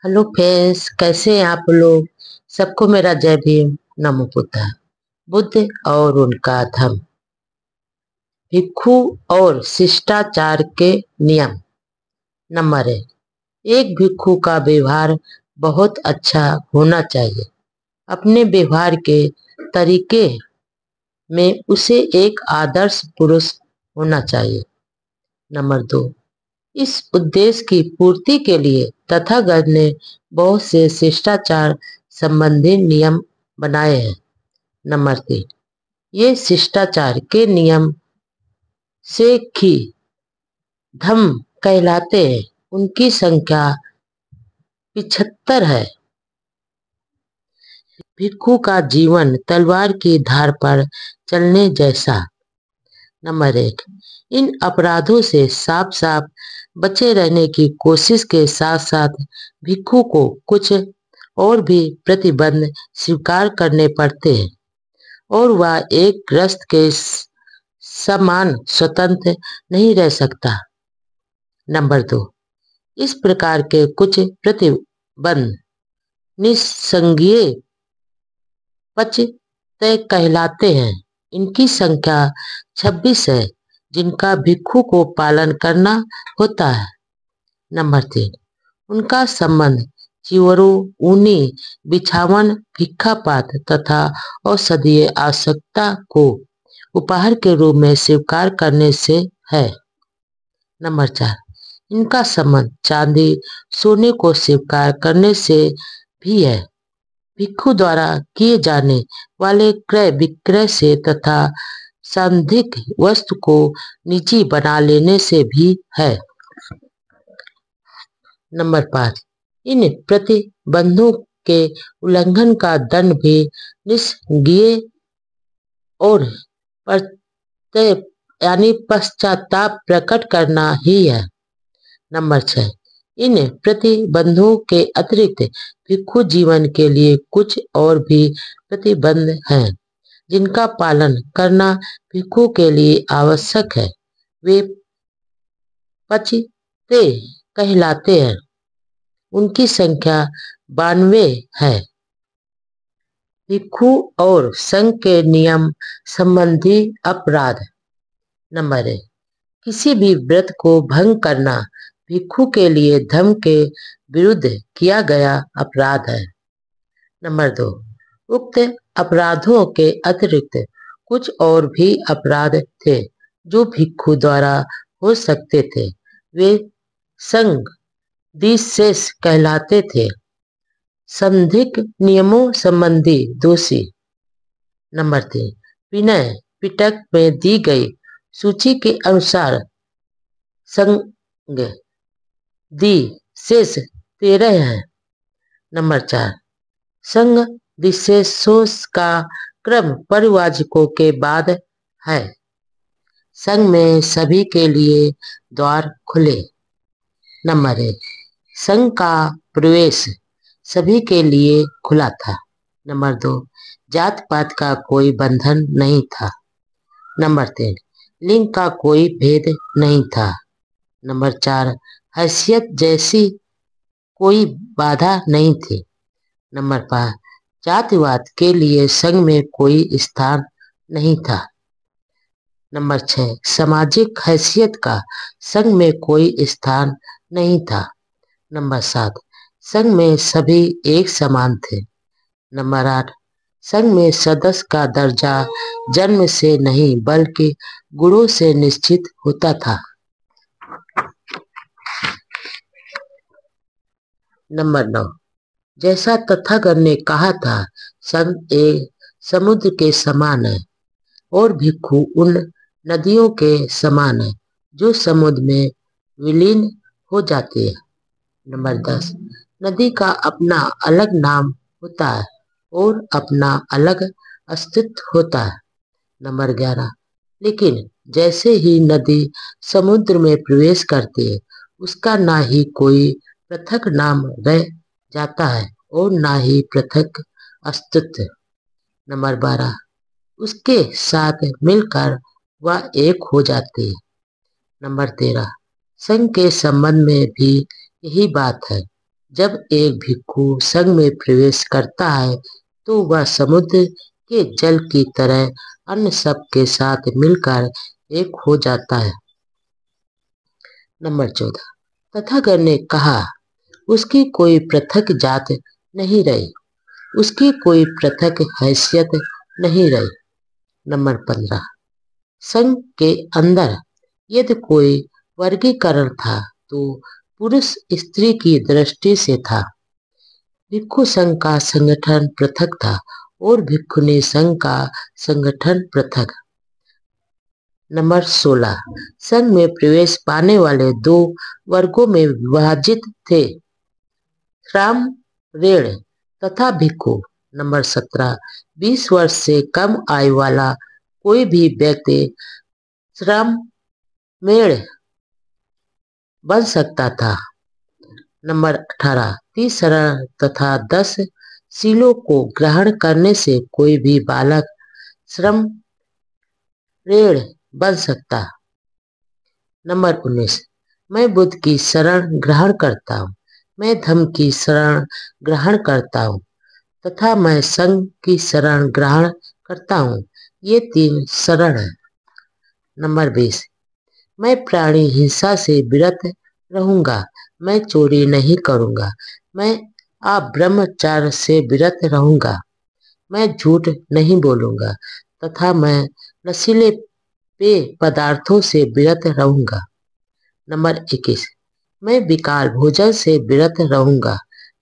Hello friends, कैसे हैं आप लोग। सबको मेरा जय भीम। नमो बुद्धाय। बुद्ध और उनका धर्म। भिक्षु और शिष्टाचार के नियम। नंबर 1। एक भिक्षु का व्यवहार बहुत अच्छा होना चाहिए। अपने व्यवहार के तरीके में उसे एक आदर्श पुरुष होना चाहिए। नंबर 2। इस उद्देश्य की पूर्ति के लिए तथागत ने बहुत से शिष्टाचार संबंधी नियम बनाए हैं। नंबर 3। ये शिष्टाचार के नियम से धम्म कहलाते हैं। उनकी संख्या 75 है। भिक्षु का जीवन तलवार की धार पर चलने जैसा। नंबर 1। इन अपराधों से साफ साफ बचे रहने की कोशिश के साथ साथ भिक्षु को कुछ और भी प्रतिबंध स्वीकार करने पड़ते हैं और वह एक गृहस्थ के समान स्वतंत्र नहीं रह सकता। नंबर 2। इस प्रकार के कुछ प्रतिबंध निस्संज्ञेय पचते कहलाते हैं। इनकी संख्या 26 है जिनका भिक्षु को पालन करना होता है। नंबर 3। उनका संबंध चिवरों, ऊनी बिछावन, भिक्षापात्र तथा औषधीय आवश्यकता को उपहार के रूप में स्वीकार करने से है। नंबर 4। इनका संबंध चांदी सोने को स्वीकार करने से भी है। भिक्षु द्वारा किए जाने वाले क्रय विक्रय से तथा सांदिक वस्तु को निजी बना लेने से भी है। नंबर 5। इन प्रतिबंधों के उल्लंघन का दंड भी निस्संज्ञेय और पश्चाताप प्रकट करना ही है। नंबर 6। इन प्रतिबंधों के अतिरिक्त भिक्षु जीवन के लिए कुछ और भी प्रतिबंध हैं जिनका पालन करना भिक्षु के लिए आवश्यक है। वे पचते कहलाते हैं। उनकी संख्या 92 है। भिक्षु और संघ के नियम संबंधी अपराध। नंबर 1। किसी भी व्रत को भंग करना भिक्षु के लिए धर्म के विरुद्ध किया गया अपराध है। नंबर 2। उक्त अपराधों के अतिरिक्त कुछ और भी अपराध थे जो भिक्षु द्वारा हो सकते थे। वे संघ विशेष कहलाते थे। संधिक नियमों संबंधी दोषी। नंबर 3। विनय पिटक में दी गई सूची के अनुसार संघ विशेष 13 है। नंबर 4। संघ विशेषों का क्रम परिवाचकों के बाद है। संघ में सभी के लिए द्वार खुले। नंबर 1। संघ का प्रवेश सभी के लिए खुला था। नंबर 2। जात पात का कोई बंधन नहीं था। नंबर 3। लिंग का कोई भेद नहीं था। नंबर 4। हैसियत जैसी कोई बाधा नहीं थी। नंबर 5। जातिवाद के लिए संघ में कोई स्थान नहीं था। नंबर 6। सामाजिक हैसियत का संघ में कोई स्थान नहीं था। नंबर 7। संघ में सभी एक समान थे। नंबर 8। संघ में सदस्य का दर्जा जन्म से नहीं बल्कि गुणों से निश्चित होता था। नंबर 9। जैसा तथागत ने कहा था, संघ एक समुद्र के समान है और भिक्षु उन नदियों के समान है जो समुद्र में विलीन हो जाती है। नंबर 10। नदी का अपना अलग नाम होता है और अपना अलग अस्तित्व होता है। नंबर 11। लेकिन जैसे ही नदी समुद्र में प्रवेश करती है, उसका ना ही कोई पृथक नाम रह जाता है और ना ही पृथक अस्तित्व। नंबर 12। उसके साथ मिलकर वह एक हो जाती है। नंबर 13। संघ के संबंध में भी यही बात है। जब एक भिक्षु संघ में प्रवेश करता है तो वह समुद्र के जल की तरह अन्य सब के साथ मिलकर एक हो जाता है। नंबर 14। तथागत ने कहा, उसकी कोई पृथक जात नहीं रही, उसकी कोई पृथक हैसियत नहीं रही। नंबर 15। संघ के अंदर यदि कोई वर्गीकरण था तो पुरुष स्त्री की दृष्टि से था। भिक्षु संघ का संगठन पृथक था और भिक्षुणी संघ का संगठन पृथक। नंबर 16। संघ में प्रवेश पाने वाले दो वर्गों में विभाजित थे, श्रामणेय तथा भिक्षु। नंबर 17। 20 वर्ष से कम आयु वाला कोई भी व्यक्ति श्रामणेय बन सकता था। नंबर 18। 30 शरण तथा 10 शीलों को ग्रहण करने से कोई भी बालक श्रामणेय बन सकता। नंबर 19। मैं बुद्ध की शरण ग्रहण करता हूँ, मैं धर्म की शरण ग्रहण करता हूँ तथा मैं संघ की शरण ग्रहण करता हूँ। ये 3 शरण हैं। नंबर 20। मैं प्राणी हिंसा से विरत रहूंगा, मैं चोरी नहीं करूंगा, मैं ब्रह्मचार्य से विरत रहूंगा, मैं झूठ नहीं बोलूंगा तथा मैं नशीले पेय पदार्थों से विरत रहूंगा। नंबर 21। मैं विकार भोजन से विरत रहूंगा,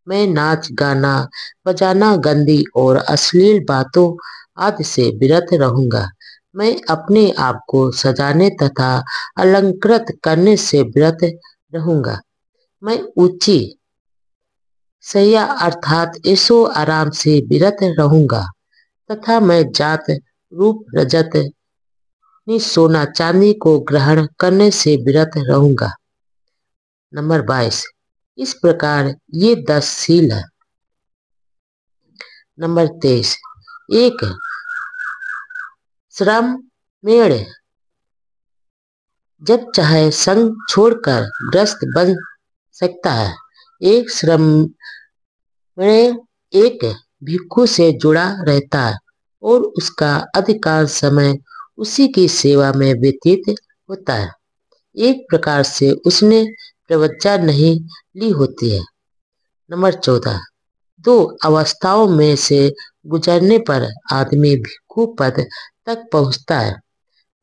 मैं नाच गाना बजाना गंदी और अश्लील बातों आदि से विरत रहूंगा, मैं अपने आप को सजाने तथा अलंकृत करने से विरत रहूंगा, मैं ऊंची शैया अर्थात ऐशो आराम से विरत रहूंगा तथा मैं जात रूप रजत सोना चांदी को ग्रहण करने से विरत रहूंगा। नंबर 22। इस प्रकार ये 10 शील है। नंबर 23। एक श्रामणेय जब चाहे संघ छोड़कर गृहस्थ बन सकता है। एक श्रामणेय एक भिक्षु से जुड़ा रहता है और उसका अधिकांश समय उसी की सेवा में व्यतीत होता है। एक प्रकार से उसने प्रवज्ञा नहीं ली होती है। नंबर 14। 2 अवस्थाओं में से गुजरने पर आदमी भिक्षु पद तक पहुंचता है।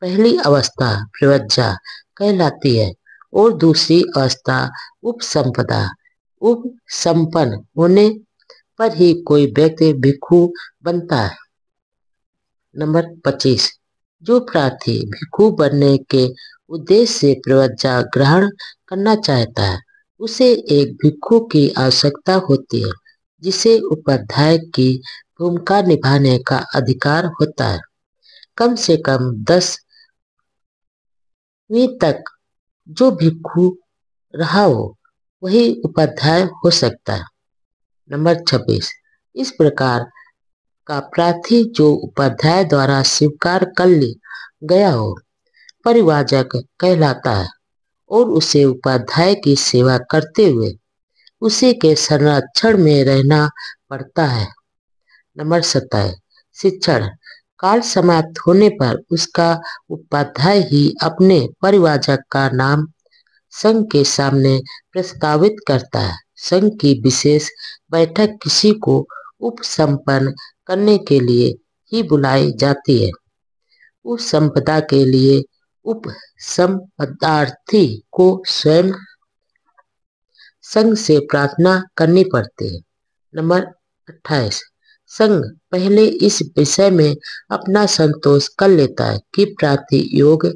पहली अवस्था प्रवज्ञा कहलाती है और दूसरी अवस्था उपसंपदा। उपसंपन्न होने पर ही कोई व्यक्ति भिक्षु बनता है। नंबर 25। जो प्रार्थी भिक्षु बनने के उद्देश्य से प्रवज्ञा ग्रहण करना चाहता है, उसे एक भिक्षु की आवश्यकता होती है जिसे उपाध्याय की भूमिका निभाने का अधिकार होता है। कम से कम 10वीं तक जो भिक्षु रहा हो वही उपाध्याय हो सकता है। नंबर 26। इस प्रकार का प्रार्थी जो उपाध्याय द्वारा स्वीकार कर गया हो परिवाजक कहलाता है और उसे उपाध्याय की सेवा करते हुए उसी के संरक्षण में रहना पड़ता है। नंबर 27। शिक्षण काल समाप्त होने पर उसका उपाध्याय ही अपने परिवाजक का नाम संघ के सामने प्रस्तावित करता है। संघ की विशेष बैठक किसी को उपसंपन्न करने के लिए ही बुलाई जाती है। उपसंपदा के लिए उपसंपदार्थी को स्वयं संघ से प्रार्थना करनी पड़ती है। नंबर 28। संघ पहले इस विषय में अपना संतोष कर लेता है कि प्रार्थी योग्य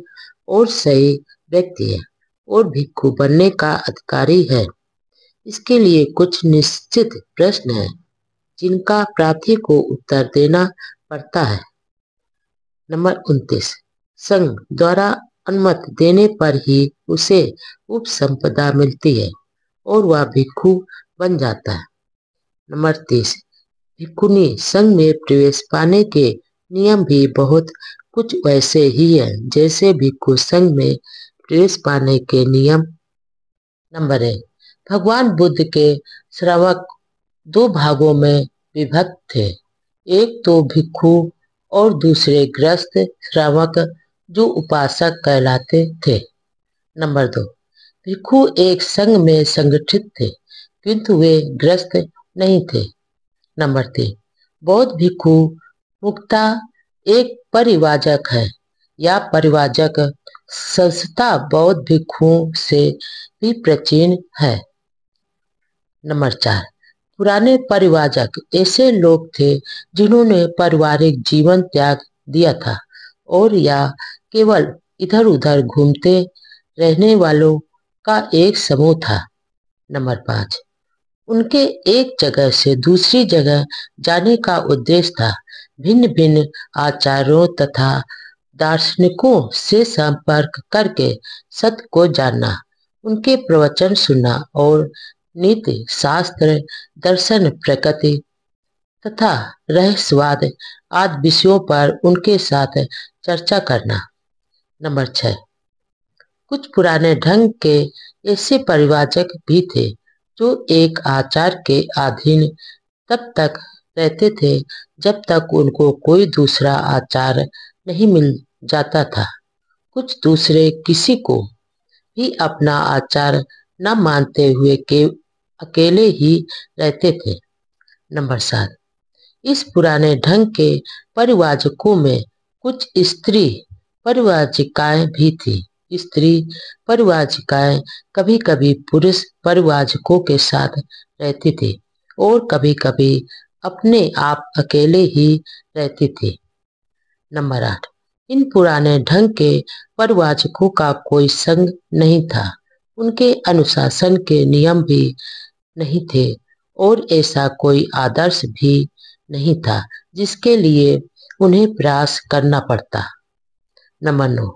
और सही व्यक्ति है और भिक्षु बनने का अधिकारी है। इसके लिए कुछ निश्चित प्रश्न हैं जिनका प्रार्थी को उत्तर देना पड़ता है। नंबर 29। संघ द्वारा अनुमति देने पर ही उसे उपसंपदा मिलती है और वह भिक्षु बन जाता है। नंबर 30। भिक्षुणी संघ में प्रवेश पाने के नियम भी बहुत कुछ वैसे ही हैं जैसे भिक्षु संघ में प्रवेश पाने के नियम। नंबर 1। भगवान बुद्ध के श्रावक दो भागों में विभक्त थे। एक तो भिक्षु और दूसरे ग्रस्त श्रावक जो उपासक कहलाते थे। नंबर 2, भिक्षु एक संघ में संगठित थे किंतु वे ग्रस्त नहीं थे। नंबर 3, बौद्ध भिक्षु मुक्ता एक परिवाजक है या परिवाजक संस्था बौद्ध भिक्षुओं से भी प्राचीन है। नंबर 4, पुराने परिवाजक ऐसे लोग थे जिन्होंने पारिवारिक जीवन त्याग दिया था और या केवल इधर उधर घूमते रहने वालों का एक समूह था। नंबर 5, उनके एक जगह से दूसरी जगह जाने का उद्देश्य था भिन्न भिन्न आचार्यों तथा दार्शनिकों से संपर्क करके सत्य को जानना, उनके प्रवचन सुनना और नीति शास्त्र, दर्शन, प्रकृति तथा रहस्यवाद आदि विषयों पर उनके साथ चर्चा करना। नंबर 6, कुछ पुराने ढंग के ऐसे परिवाचक भी थे जो एक आचार के अधीन तब तक रहते थे जब तक उनको कोई दूसरा आचार नहीं मिल जाता था। कुछ दूसरे किसी को भी अपना आचार न मानते हुए के अकेले ही रहते थे। नंबर 7, इस पुराने ढंग के परिवाजकों में कुछ स्त्री परिवाजिकाएं भी थी। स्त्री परिवाजिकाएं कभी कभी पुरुष परिवाजकों के साथ रहती थी और कभी कभी अपने आप अकेले ही रहती थी। नंबर 8, इन पुराने ढंग के परिवाजकों का कोई संग नहीं था, उनके अनुशासन के नियम भी नहीं थे और ऐसा कोई आदर्श भी नहीं था जिसके लिए उन्हें प्रयास करना पड़ता। नंबर 9,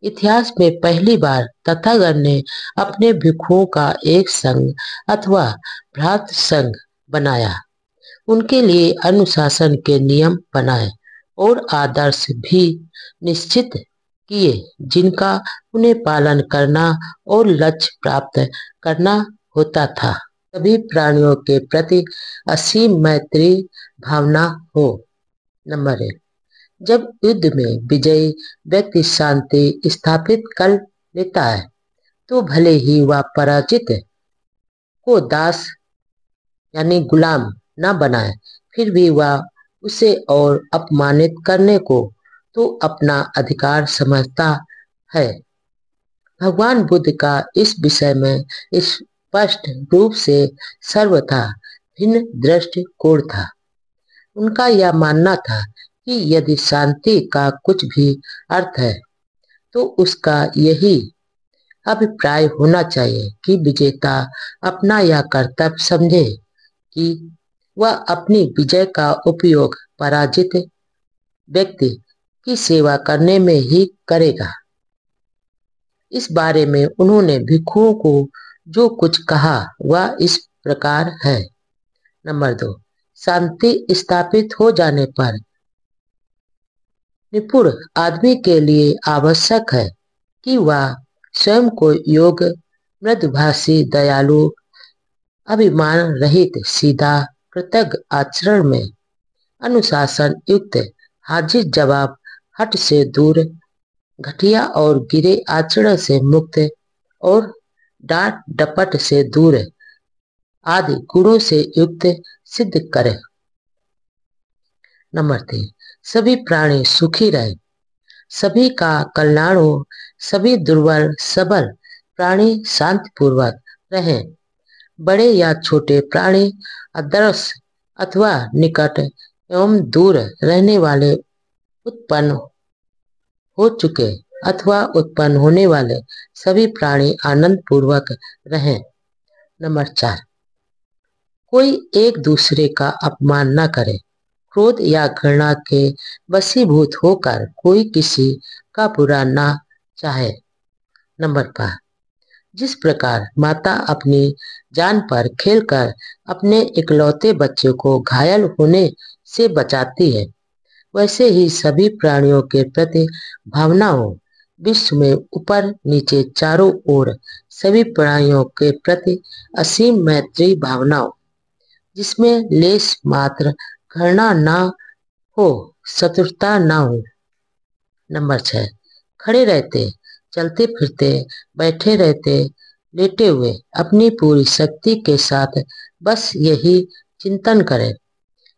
इतिहास में पहली बार तथागत ने अपने भिक्षुओं का एक संघ अथवा भ्रात संघ बनाया, उनके लिए अनुशासन के नियम बनाए और आदर्श भी निश्चित किए जिनका उन्हें पालन करना और लक्ष्य प्राप्त करना होता था। सभी प्राणियों के प्रति असीम मैत्री भावना हो। नंबर 1, जब युद्ध में विजयी व्यक्ति शांति स्थापित कर लेता है तो भले ही वह पराजित को दास यानी गुलाम न बनाए, फिर भी वह उसे और अपमानित करने को तो अपना अधिकार समझता है। भगवान बुद्ध का इस विषय में स्पष्ट रूप से सर्वथा भिन्न दृष्टिकोण था। उनका यह मानना था कि यदि शांति का कुछ भी अर्थ है तो उसका यही अभिप्राय होना चाहिए कि विजेता अपना यह कर्तव्य समझे कि वह अपनी विजय का उपयोग पराजित व्यक्ति की सेवा करने में ही करेगा। इस बारे में उन्होंने भिक्षुओं को जो कुछ कहा वह इस प्रकार है। नंबर 2, शांति स्थापित हो जाने पर निपुण आदमी के लिए आवश्यक है कि वह स्वयं को योग्य, मृदुभाषी, दयालु, अभिमान रहित, सीधा, कृतज्ञ आचरण में, अनुशासन युक्त, हाजिर जवाब हट से दूर, घटिया और गिरे आचरण से मुक्त और डांट डपट से दूर आदि गुणों से युक्त सिद्ध करे। नंबर 3, सभी प्राणी सुखी रहे, सभी का कल्याण हो, सभी दुर्बल सबल प्राणी शांतिपूर्वक रहें, बड़े या छोटे प्राणी, अदृश्य अथवा निकट एवं दूर रहने वाले, उत्पन्न हो चुके अथवा उत्पन्न होने वाले सभी प्राणी आनंद पूर्वक रहें। नंबर 4, कोई एक दूसरे का अपमान न करे, क्रोध या घृणा के वशीभूत होकर कोई किसी का बुरा न चाहे। नंबर 5, जिस प्रकार माता अपनी जान पर खेलकर अपने इकलौते बच्चे को घायल होने से बचाती है, वैसे ही सभी प्राणियों के प्रति भावना हो विश्व में ऊपर नीचे चारों ओर सभी प्राणियों के प्रति असीम मैत्री भावनाओं, जिसमें लेश मात्र घृणा ना हो, शत्रुता ना हो। नंबर 6, खड़े रहते, चलते फिरते, बैठे रहते, लेटे हुए अपनी पूरी शक्ति के साथ बस यही चिंतन करें।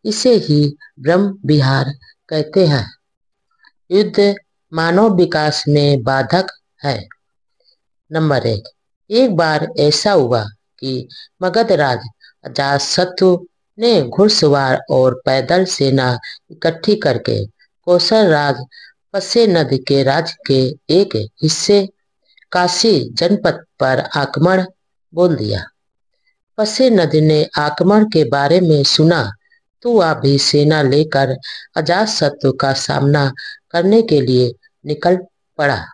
इसे ही ब्रह्म विहार कहते हैं। युद्ध मानव विकास में बाधक है। नंबर 1, एक बार ऐसा हुआ कि मगध राज अजातशत्रु ने घुड़सवार और पैदल सेना इकट्ठी करके कौशल राज पसे नदी के राज्य के एक हिस्से काशी जनपद पर आक्रमण बोल दिया। पसे नदी ने आक्रमण के बारे में सुना तो वह भी सेना लेकर अजातशत्रु का सामना करने के लिए निकल पड़ा।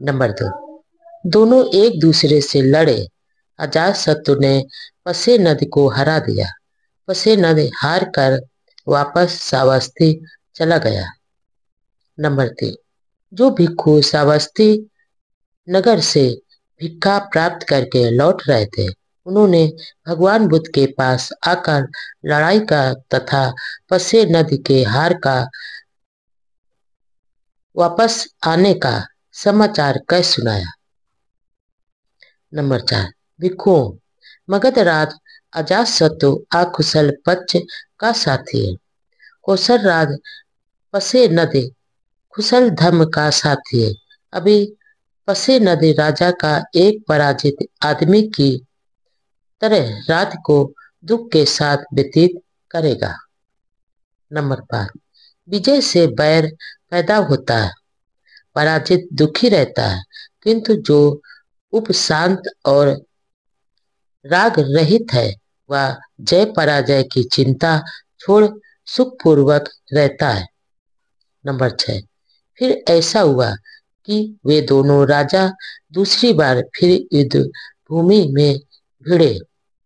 नंबर 2, दोनों एक दूसरे से लड़े। अजातशत्रु ने पसे नदी को हरा दिया। पसे नदी हार कर वापस श्रावस्ती चला गया। नंबर 3, जो भिक्षु श्रावस्ती नगर से भिक्षा प्राप्त करके लौट रहे थे, उन्होंने भगवान बुद्ध के पास आकर लड़ाई का तथा पसे नदी के हार का वापस आने का समाचार कह सुनाया। नंबर 4, भिक्षुओं, मगध राज अजातशत्रु अकुशल पक्ष का साथी है। कौशल राज पसे नदी कुशल धर्म का साथी है। अभी पसे नदी राजा का एक पराजित आदमी की तरह रात को दुख के साथ व्यतीत करेगा। नंबर 5, विजय से बैर पैदा होता है, पराजित दुखी रहता है, किंतु जो उपशांत और राग रहित है वह जय पराजय की चिंता छोड़ सुखपूर्वक रहता है। नंबर 6, फिर ऐसा हुआ कि वे दोनों राजा दूसरी बार फिर युद्ध भूमि में भिड़े,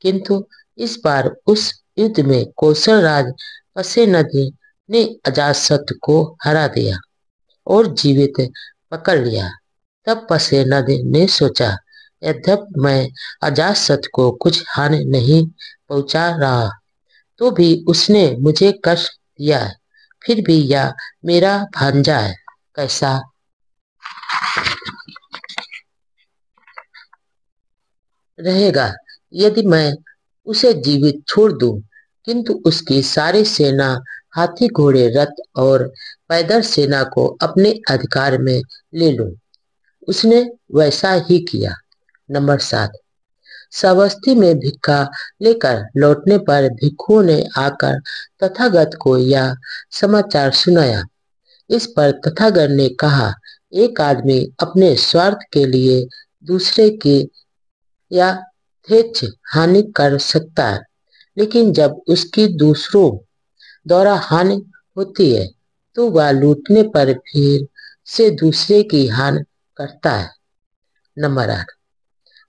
किंतु इस बार उस युद्ध में कौशल राज पसे नदी ने अजातशत्रु को हरा दिया और जीवित पकड़ लिया। तब पसे नदी ने सोचा, यद्यपि मैं अजातशत्रु को कुछ हानि नहीं पहुंचा रहा, तो भी उसने मुझे कष्ट दिया है। फिर भी यह मेरा भांजा है, कैसा रहेगा यदि मैं उसे जीवित छोड़ दूं, किंतु उसकी सारी सेना, हाथी घोड़े रथ और पैदल सेना को अपने अधिकार में ले लूं। उसने वैसा ही किया। नंबर 7, श्रावस्ती में भिक्षा लेकर लौटने पर भिक्षुओं ने आकर तथागत को यह समाचार सुनाया। इस पर तथागत ने कहा, एक आदमी अपने स्वार्थ के लिए दूसरे की यथेच्छ हानि कर सकता है, लेकिन जब उसकी दूसरों द्वारा हानि होती है तो वह लूटने पर फिर से दूसरे की हानि करता है। नंबर 8,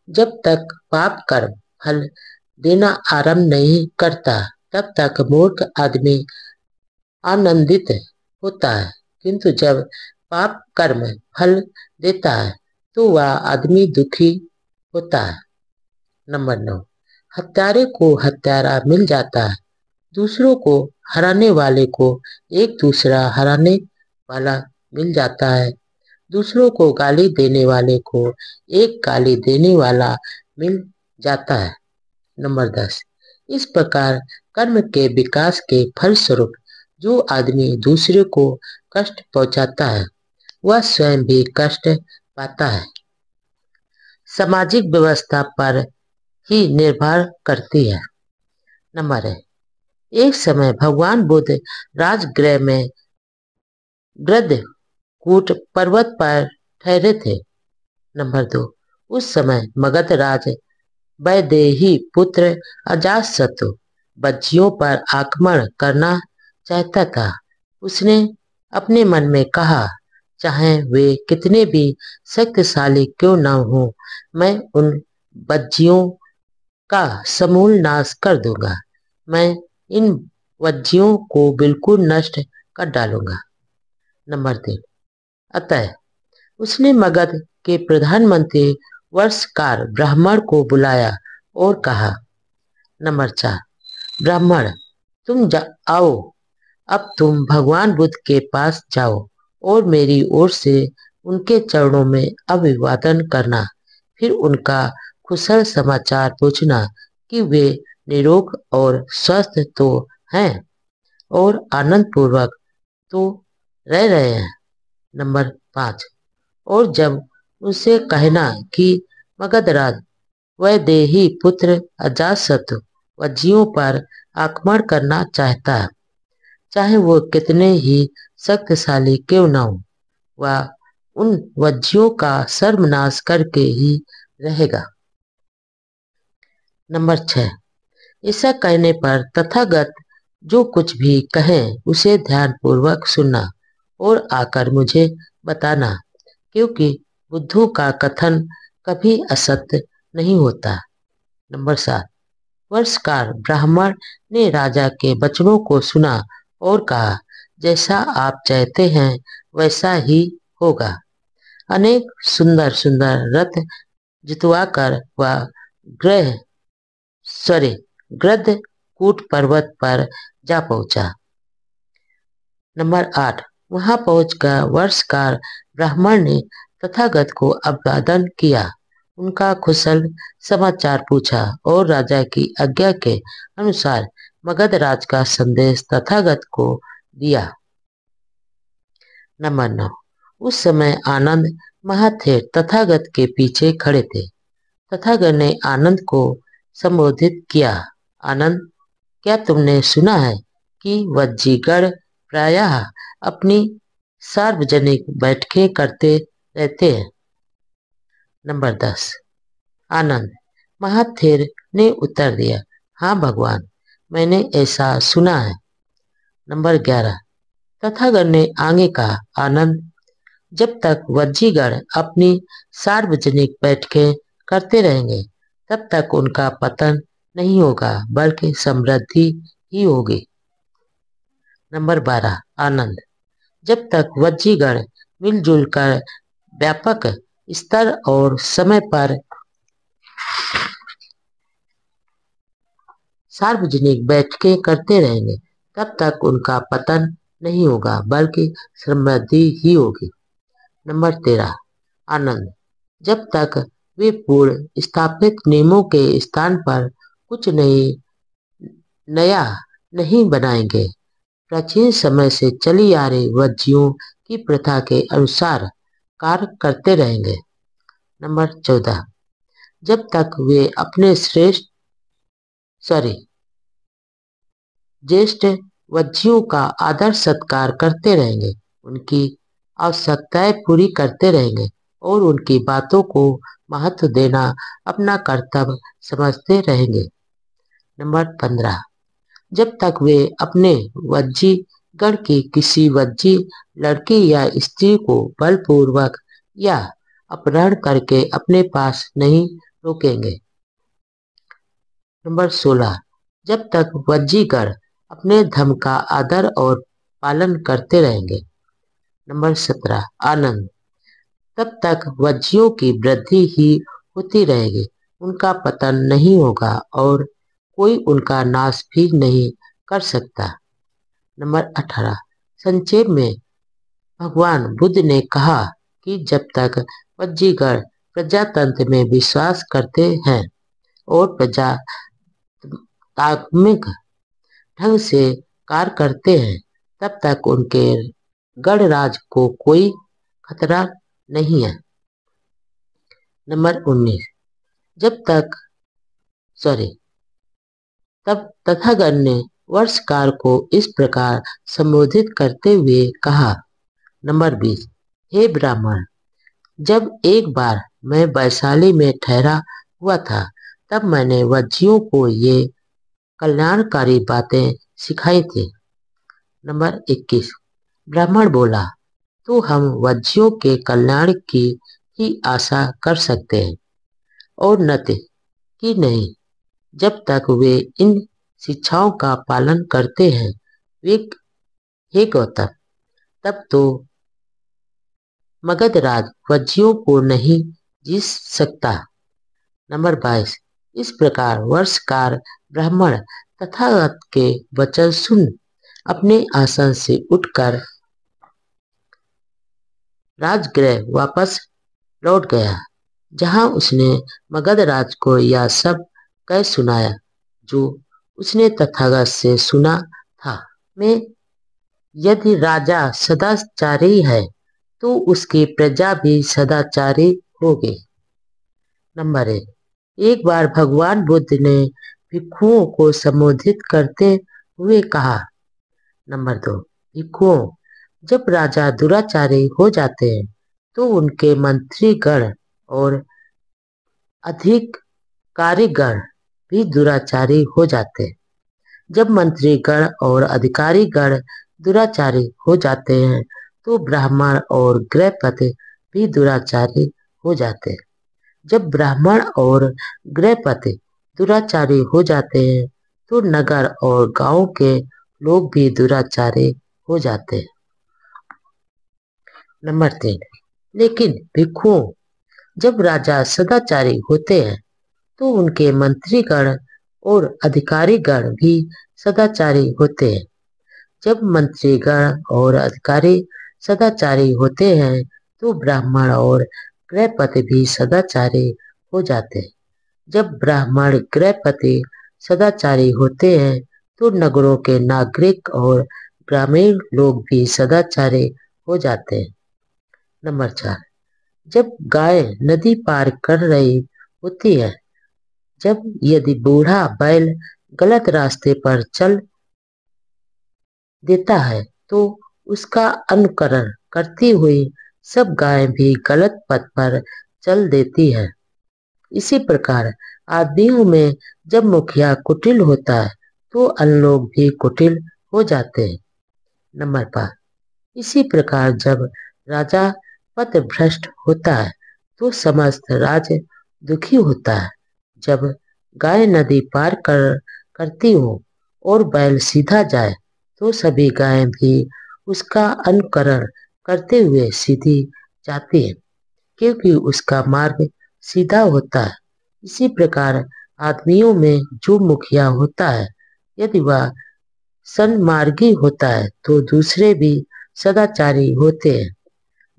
जब तक पाप कर्म फल देना आरंभ नहीं करता तब तक मूर्ख आदमी आनंदित होता है, किंतु जब पाप कर्म फल देता है तो वह आदमी दुखी होता है। नंबर 9, हत्यारे को हत्यारा मिल जाता है, दूसरों को हराने वाले को एक दूसरा हराने वाला मिल जाता है, दूसरों को गाली देने वाले को एक गाली देने वाला मिल जाता है। नंबर 10, इस प्रकार कर्म के विकास के फलस्वरूप जो आदमी दूसरे को कष्ट पहुंचाता है वह स्वयं भी कष्ट पाता है। सामाजिक व्यवस्था पर ही निर्भर करती है। नंबर 1, एक समय भगवान बुद्ध राजगृह में गृद्धकूट पर्वत पर ठहरे थे। नंबर 2, उस समय मगध राज वैदेही पुत्र अजातशत्रु बच्चियों पर आक्रमण करना चाहता था। उसने अपने मन में कहा, चाहे वे कितने भी शक्तिशाली क्यों न हो, मैं उन बच्चियों का समूल नाश कर दूंगा। मैं इन वज्जियों को बिल्कुल नष्ट कर डालूंगा। नंबर 3, अतः उसने मगध के प्रधानमंत्री वर्षकार ब्राह्मण को बुलाया और कहा, नंबर 4, ब्राह्मण, आओ, अब तुम भगवान बुद्ध के पास जाओ और मेरी ओर से उनके चरणों में अभिवादन करना। फिर उनका कुशल समाचार पूछना कि वे निरोग और स्वस्थ तो हैं और आनंद पूर्वक तो रह रहे हैं। नंबर 5, और जब उनसे कहना कि मगधराज वैदेही पुत्र अजातशत्रु वज्जियों पर आक्रमण करना चाहता है, चाहे वो कितने ही शक्तिशाली क्यों न हो, वह उन वज्जियों का सर्वनाश करके ही रहेगा। नंबर 6, ऐसा कहने पर तथागत जो कुछ भी कहें उसे ध्यानपूर्वक सुनना और आकर मुझे बताना, क्योंकि बुद्धों का कथन कभी असत्य नहीं होता। नंबर 7, वर्षकार ब्राह्मण ने राजा के वचनों को सुना और कहा, जैसा आप चाहते हैं वैसा ही होगा। अनेक सुंदर सुंदर रथ जितवाकर वह ग्रद्धकूट पर्वत पर जा पहुंचा। नंबर 8, वहां पहुंचकर वर्षकार ब्राह्मण ने तथागत को अभिवादन किया, उनका कुशल समाचार पूछा और राजा की आज्ञा के अनुसार मगधराज का संदेश तथागत को दिया। नंबर 9, उस समय आनंद महाथेर तथागत के पीछे खड़े थे। तथागत ने आनंद को संबोधित किया, आनंद, क्या तुमने सुना है कि वज्जीगण प्रायः अपनी सार्वजनिक बैठकें करते रहते हैं? नंबर 10, आनंद महाथेर ने उत्तर दिया, हाँ भगवान, मैंने ऐसा सुना है। नंबर 11, तथागत ने आगे कहा, आनंद, जब तक वज्जीगण अपनी सार्वजनिक बैठकें करते रहेंगे तब तक उनका पतन नहीं होगा बल्कि समृद्धि ही होगी। नंबर 12, आनंद, जब तक वज्जीगण मिलजुल कर व्यापक स्तर और समय पर सार्वजनिक बैठकें करते रहेंगे तब तक उनका पतन नहीं होगा बल्कि समृद्धि ही होगी। नंबर 13, आनंद, जब तक वे पूर्ण स्थापित नियमों के स्थान पर कुछ नया नहीं बनाएंगे, प्राचीन समय से चली आ रही वज्जियों की प्रथा के अनुसार कार्य करते रहेंगे। नंबर 14, जब तक वे अपने ज्येष्ठ वज्जियों का आदर सत्कार करते रहेंगे, उनकी आवश्यकताएं पूरी करते रहेंगे और उनकी बातों को महत्व देना अपना कर्तव्य समझते रहेंगे। नंबर 15, जब तक वे अपने वज्जी गण की किसी वज्जी लड़की या स्त्री को बलपूर्वक या अपहरण करके अपने पास नहीं रोकेंगे। नंबर 16, जब तक वज्जीगण अपने धर्म का आदर और पालन करते रहेंगे। नंबर 17, आनंद, तब तक वज्जियों की वृद्धि ही होती रहेगी, उनका पतन नहीं होगा और कोई उनका नाश भी नहीं कर सकता। नंबर 18, संक्षेप में भगवान बुद्ध ने कहा कि जब तक वज्जीगण प्रजातंत्र में विश्वास करते हैं और प्रजातात्मिक ढंग से कार्य करते हैं तब तक उनके गणराज को कोई खतरा नहीं है। नंबर 19, तब तथागत ने वर्षकार को इस प्रकार संबोधित करते हुए कहा। नंबर 20, हे ब्राह्मण, जब एक बार मैं वैशाली में ठहरा हुआ था तब मैंने वज्जियों को ये कल्याणकारी बातें सिखाई थी। नंबर 21, ब्राह्मण बोला, तो हम वज्जियों के कल्याण की ही आशा कर सकते हैं और नत्य कि नहीं, जब तक वे इन शिक्षाओं का पालन करते हैं। वे हे गौतम, तब तो मगधराज वज्जियों को नहीं जीत सकता। नंबर 22। इस प्रकार वर्षकार ब्राह्मण तथागत के वचन सुन अपने आसन से उठकर राजगृह वापस लौट गया, जहां उसने मगधराज को यह सब कह सुनाया जो उसने तथागत से सुना था। में यदि राजा सदाचारी है तो उसकी प्रजा भी सदाचारी होगी। नंबर 1। एक बार भगवान बुद्ध ने भिक्षुओं को संबोधित करते हुए कहा। नंबर 2। भिक्षुओं, जब राजा दुराचारी हो जाते हैं तो उनके मंत्रीगण और अधिकारीगण भी दुराचारी हो जाते हैं। जब मंत्रीगण और अधिकारीगण दुराचारी हो जाते हैं तो ब्राह्मण और गृहपति भी दुराचारी हो जाते हैं। जब ब्राह्मण और गृहपति दुराचारी हो जाते हैं तो नगर और गांव के लोग भी दुराचारी हो जाते हैं। नंबर 3। लेकिन भिक्षुओं, जब राजा सदाचारी होते हैं तो उनके मंत्रीगण और अधिकारीगण भी सदाचारी होते हैं। जब मंत्रीगण और अधिकारी सदाचारी होते हैं तो ब्राह्मण और गृहपति भी सदाचारी हो जाते हैं। जब ब्राह्मण गृहपति सदाचारी होते हैं तो नगरों के नागरिक और ग्रामीण लोग भी सदाचारी हो जाते हैं। नंबर 4। जब गाय नदी पार कर रही होती है, जब यदि बूढ़ा बैल गलत रास्ते पर चल देता है तो उसका अनुकरण करती हुई सब गायें भी गलत पथ पर चल देती है। इसी प्रकार आदमियों में जब मुखिया कुटिल होता है तो अन्य लोग भी कुटिल हो जाते हैं। नंबर 5। इसी प्रकार जब राजा पथभ्रष्ट होता है तो समस्त राज्य दुखी होता है। जब गाय नदी पार करती हो और बैल सीधा जाए तो सभी गायें भी उसका अनुकरण करते हुए सीधी जाती है, क्योंकि उसका मार्ग सीधा होता है। इसी प्रकार आदमियों में जो मुखिया होता है, यदि वह सन्मार्गी होता है तो दूसरे भी सदाचारी होते हैं।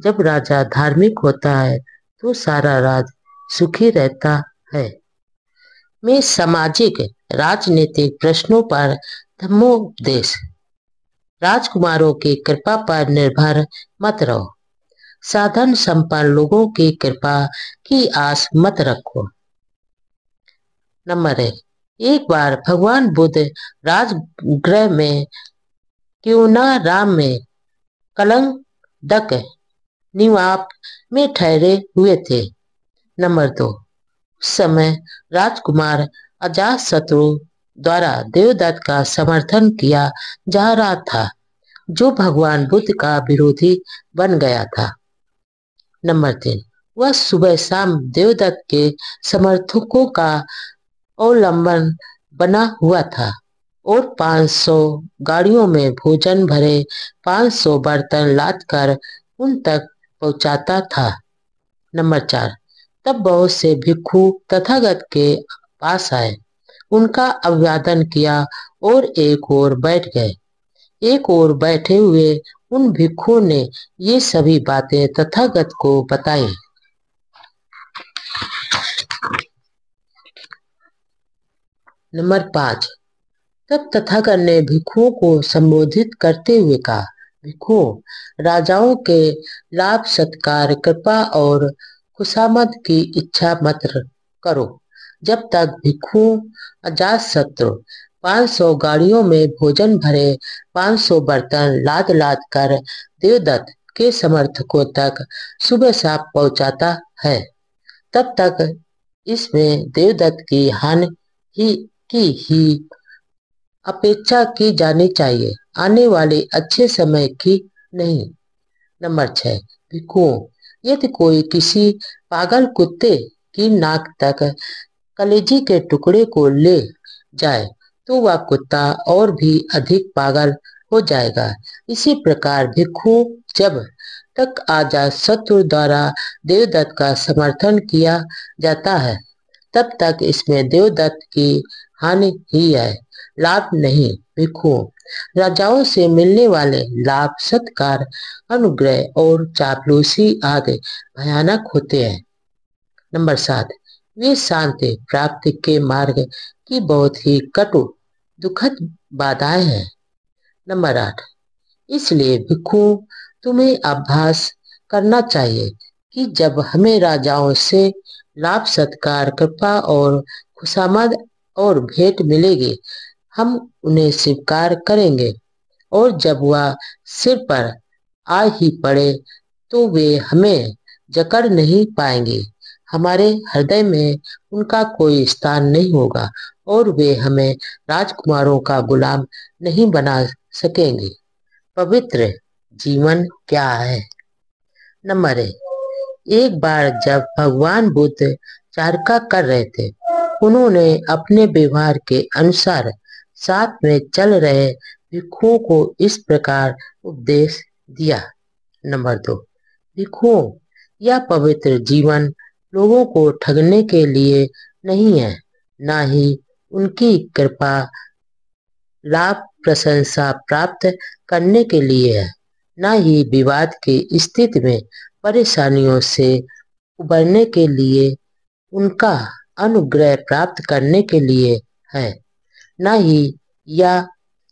जब राजा धार्मिक होता है तो सारा राज्य सुखी रहता है। में सामाजिक राजनीतिक प्रश्नों पर धम्मोपदेश। राजकुमारों की कृपा पर निर्भर मत रहो। साधन संपन्न लोगों की कृपा की आस मत रखो। नंबर 1। एक बार भगवान बुद्ध राजगृह में क्यूनाराम में कलंगदक निवाप में ठहरे हुए थे। नंबर 2। उस समय राजकुमार अजातशत्रु द्वारा देवदत्त का समर्थन किया जा रहा था, जो भगवान बुद्ध का विरोधी बन गया था। नंबर 3। वह सुबह शाम देवदत्त के समर्थकों का अवलंबन बना हुआ था और 500 गाड़ियों में भोजन भरे 500 बर्तन लादकर उन तक पहुंचाता था। नंबर 4। तब बहुत से भिक्षु तथागत के पास आए, उनका अभिवादन किया और एक ओर बैठ गए। एक ओर बैठे हुए उन भिक्षुओं ने ये सभी बातें तथागत को बताई। नंबर 5। तब तथागत ने भिक्षुओं को संबोधित करते हुए कहा, भिक्षुओं, राजाओं के लाभ सत्कार कृपा और खुशामद की इच्छा मत करो। जब तक भिक्षुओं अजातशत्रु 500 गाड़ियों में भोजन भरे 500 बर्तन लाद लाद कर देवदत्त के समर्थकों तक सुबह शाम पहुंचाता है, तब तक इसमें देवदत्त की हानि की अपेक्षा की जानी चाहिए, आने वाले अच्छे समय की नहीं। नंबर 6। भिक्षुओं, यदि कोई किसी पागल कुत्ते की नाक तक कलेजी के टुकड़े को ले जाए तो वह कुत्ता और भी अधिक पागल हो जाएगा। इसी प्रकार भिक्षु जब तक अजात शत्रु द्वारा देवदत्त का समर्थन किया जाता है, तब तक इसमें देवदत्त की हानि ही है, लाभ नहीं। भिक्षुओं, राजाओं से मिलने वाले लाभ सत्कार, अनुग्रह और चापलूसी आदि भयानक होते हैं। नंबर 7, वे शांति प्राप्ति के मार्ग की बहुत ही कटु दुखद बाधाएं हैं। नंबर 8, इसलिए भिक्षुओं, तुम्हें अभ्यास करना चाहिए कि जब हमें राजाओं से लाभ सत्कार कृपा और खुशामद और भेंट मिलेगी, हम उन्हें स्वीकार करेंगे, और जब वह सिर पर आ ही पड़े तो वे हमें जकड़ नहीं पाएंगे। हमारे हृदय में उनका कोई स्थान नहीं होगा और वे हमें राजकुमारों का गुलाम नहीं बना सकेंगे। पवित्र जीवन क्या है? नंबर 1, एक बार जब भगवान बुद्ध चरखा कर रहे थे, उन्होंने अपने व्यवहार के अनुसार साथ में चल रहे भिक्षुओं को इस प्रकार उपदेश दिया। नंबर 2, भिक्षुओं, यह पवित्र जीवन लोगों को ठगने के लिए नहीं है, ना ही उनकी कृपा लाभ प्रशंसा प्राप्त करने के लिए है, ना ही विवाद की स्थिति में परेशानियों से उबरने के लिए उनका अनुग्रह प्राप्त करने के लिए है, ना ही यह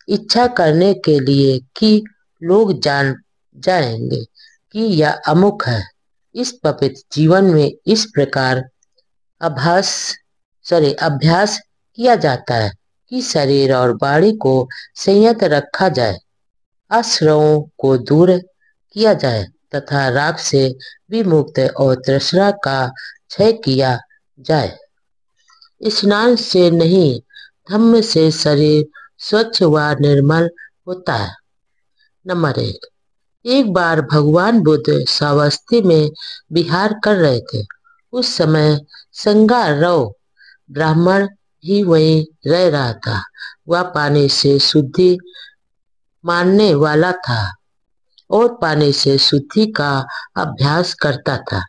इच्छा करने के लिए कि लोग जान जाएंगे कि यह अमुक है। इस पवित्र जीवन में इस प्रकार अभ्यास किया जाता है कि शरीर और वाणी को संयत रखा जाए, आश्रयों को दूर किया जाए तथा राग से विमुक्त और तृष्णा का क्षय किया जाए। स्नान से नहीं, धम्म से शरीर स्वच्छ व निर्मल होता है। नंबर 1, एक बार भगवान बुद्ध श्रावस्ती में विहार कर रहे थे। उस समय संगारव ब्राह्मण ही वहीं रह रहा था। वह पानी से शुद्धि मानने वाला था और पानी से शुद्धि का अभ्यास करता था।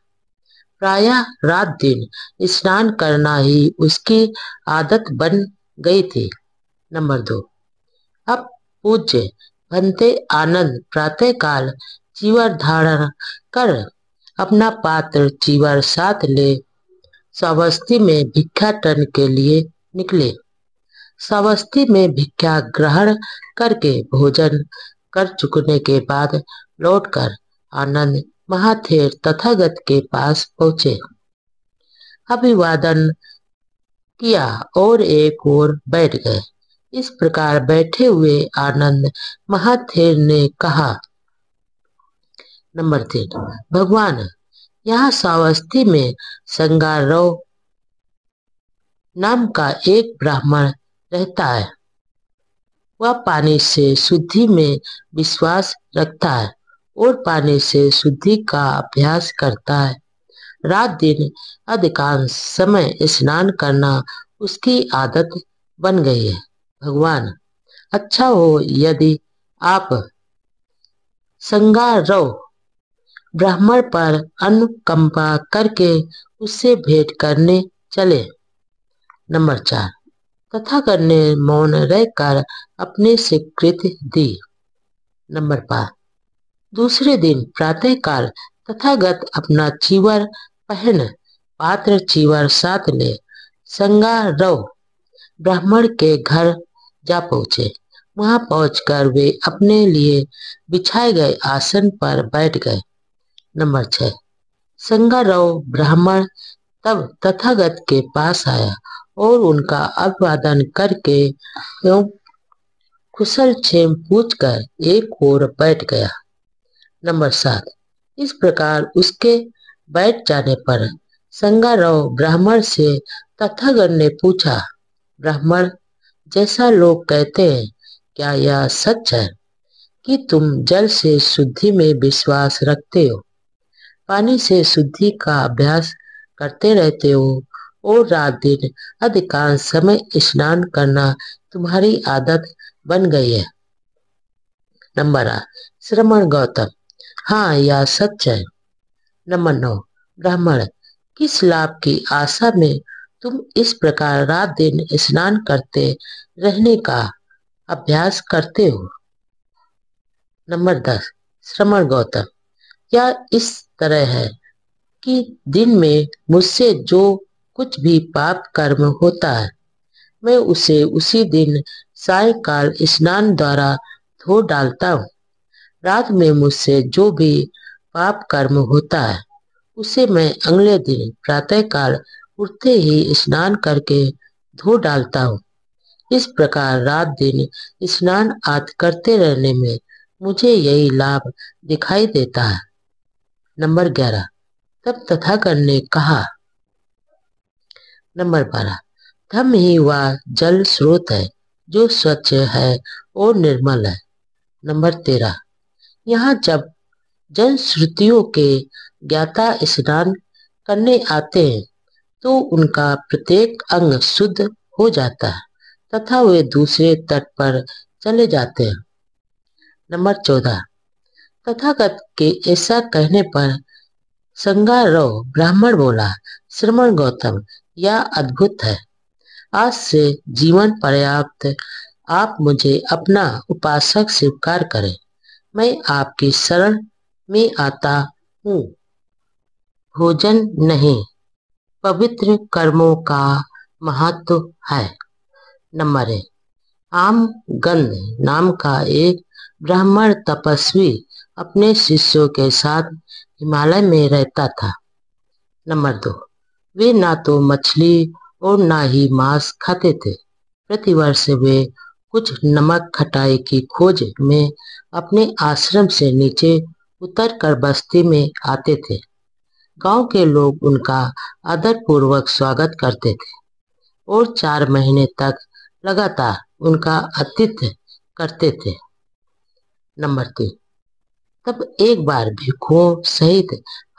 प्रायः रात दिन स्नान करना ही उसकी आदत बन गई थी। नंबर 2, अब पूज्य भंते आनंद प्रातःकाल चीवर धारण कर अपना पात्र चीवर साथ ले श्रावस्ती में भिक्षाटन के लिए निकले। श्रावस्ती में भिक्षा ग्रहण करके भोजन कर चुकने के बाद लौटकर आनंद महाथेर तथागत के पास पहुंचे, अभिवादन किया और एक ओर बैठ गए। इस प्रकार बैठे हुए आनंद महाथेर ने कहा। नंबर 3, भगवान, यहाँ श्रावस्ती में संगारव नाम का एक ब्राह्मण रहता है। वह पानी से शुद्धि में विश्वास रखता है और पानी से शुद्धि का अभ्यास करता है। रात दिन अधिकांश समय स्नान करना उसकी आदत बन गई है। भगवान, अच्छा हो यदि आप संगारव ब्राह्मण पर अनुकंपा करके उससे भेंट करने चले। नंबर 4, तथागत ने मौन रहकर अपनी स्वीकृति दी। नंबर 5, दूसरे दिन प्रातःकाल तथागत अपना चीवर पहन पात्र चीवर साथ ले संगारव ब्राह्मण के घर जा पहुंचे। वहां पहुंचकर वे अपने लिए बिछाए गए आसन पर बैठ गए। नंबर 6, संगारव ब्राह्मण तब तथागत के पास आया और उनका अभिवादन करके एवं कुशल क्षेम पूछकर एक ओर बैठ गया। नंबर 7, इस प्रकार उसके बैठ जाने पर संगारव ब्राह्मण से तथागत ने पूछा, ब्राह्मण, जैसा लोग कहते हैं, क्या यह सच है कि तुम जल से शुद्धि में विश्वास रखते हो, पानी से शुद्धि का अभ्यास करते रहते हो और रात दिन अधिकांश समय स्नान करना तुम्हारी आदत बन गई है? नंबर 8, श्रमण गौतम, हाँ, यह सच है। नंबर 9। ब्राह्मण, किस लाभ की आशा में तुम इस प्रकार रात दिन स्नान करते रहने का अभ्यास करते हो? नंबर 10। श्रमण गौतम, यह इस तरह है कि दिन में मुझसे जो कुछ भी पाप कर्म होता है, मैं उसे उसी दिन सायंकाल स्नान द्वारा धो डालता हूँ। रात में मुझसे जो भी पाप कर्म होता है, उसे मैं अगले दिन प्रातःकाल उठते ही स्नान करके धो डालता हूँ। इस प्रकार रात दिन स्नान आदि करते रहने में मुझे यही लाभ दिखाई देता है। नंबर 11। तब तथागत ने कहा। नंबर 12। धम्म ही वह जल स्रोत है जो स्वच्छ है और निर्मल है। नंबर 13। यहाँ जब जनश्रुतियों के ज्ञाता स्नान करने आते हैं तो उनका प्रत्येक अंग शुद्ध हो जाता है तथा वे दूसरे तट पर चले जाते हैं। नंबर 14। तथागत के ऐसा कहने पर संगारोह ब्राह्मण बोला, श्रमण गौतम, यह अद्भुत है। आज से जीवन पर्याप्त आप मुझे अपना उपासक स्वीकार करें। मैं आपकी शरण में आता हूँ। भोजन नहीं, पवित्र कर्मों का महत्व है। नंबर 1। आमगंध नाम का एक ब्राह्मण तपस्वी अपने शिष्यों के साथ हिमालय में रहता था। नंबर 2। वे ना तो मछली और ना ही मांस खाते थे। प्रतिवर्ष वे कुछ नमक खटाई की खोज में अपने आश्रम से नीचे उतरकर बस्ती में आते थे। गांव के लोग उनका आदरपूर्वक स्वागत करते थे और 4 महीने तक लगातार उनका आतिथ्य करते थे। नंबर 3। तब एक बार भिक्षुओं सहित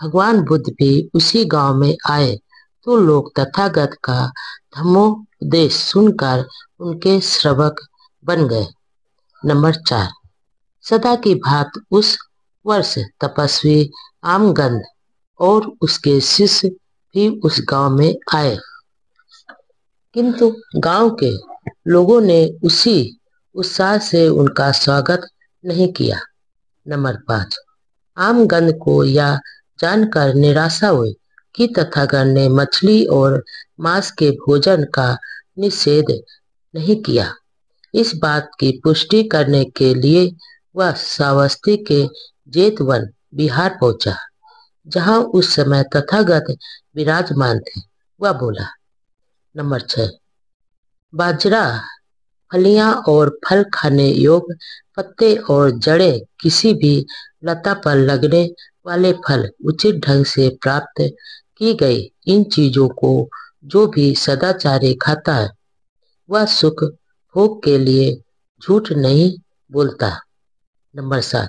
भगवान बुद्ध भी उसी गांव में आए तो लोग तथागत का धम्मोपदेश सुनकर उनके श्रवक बन गए। नंबर 4। सदा की भांति उस वर्ष तपस्वी आमगंध और उसके शिष्य भी उस गांव में आए, किंतु गांव के लोगों ने उसी उत्साह से उनका स्वागत नहीं किया। नंबर 5। आमगंध को यह जानकर निराशा हुई कि तथागत ने मछली और मांस के भोजन का निषेध नहीं किया। इस बात की पुष्टि करने के लिए वह श्रावस्ती के जेतवन बिहार पहुंचा, जहां उस समय तथागत विराजमान थे। वह बोला। नंबर 6। बाजरा, फलियां और फल खाने योग्य पत्ते और जड़ें, किसी भी लता पर लगने वाले फल उचित ढंग से प्राप्त की गई इन चीजों को जो भी सदाचारी खाता है, वह सुख भोग के लिए झूठ नहीं बोलता। नंबर 7।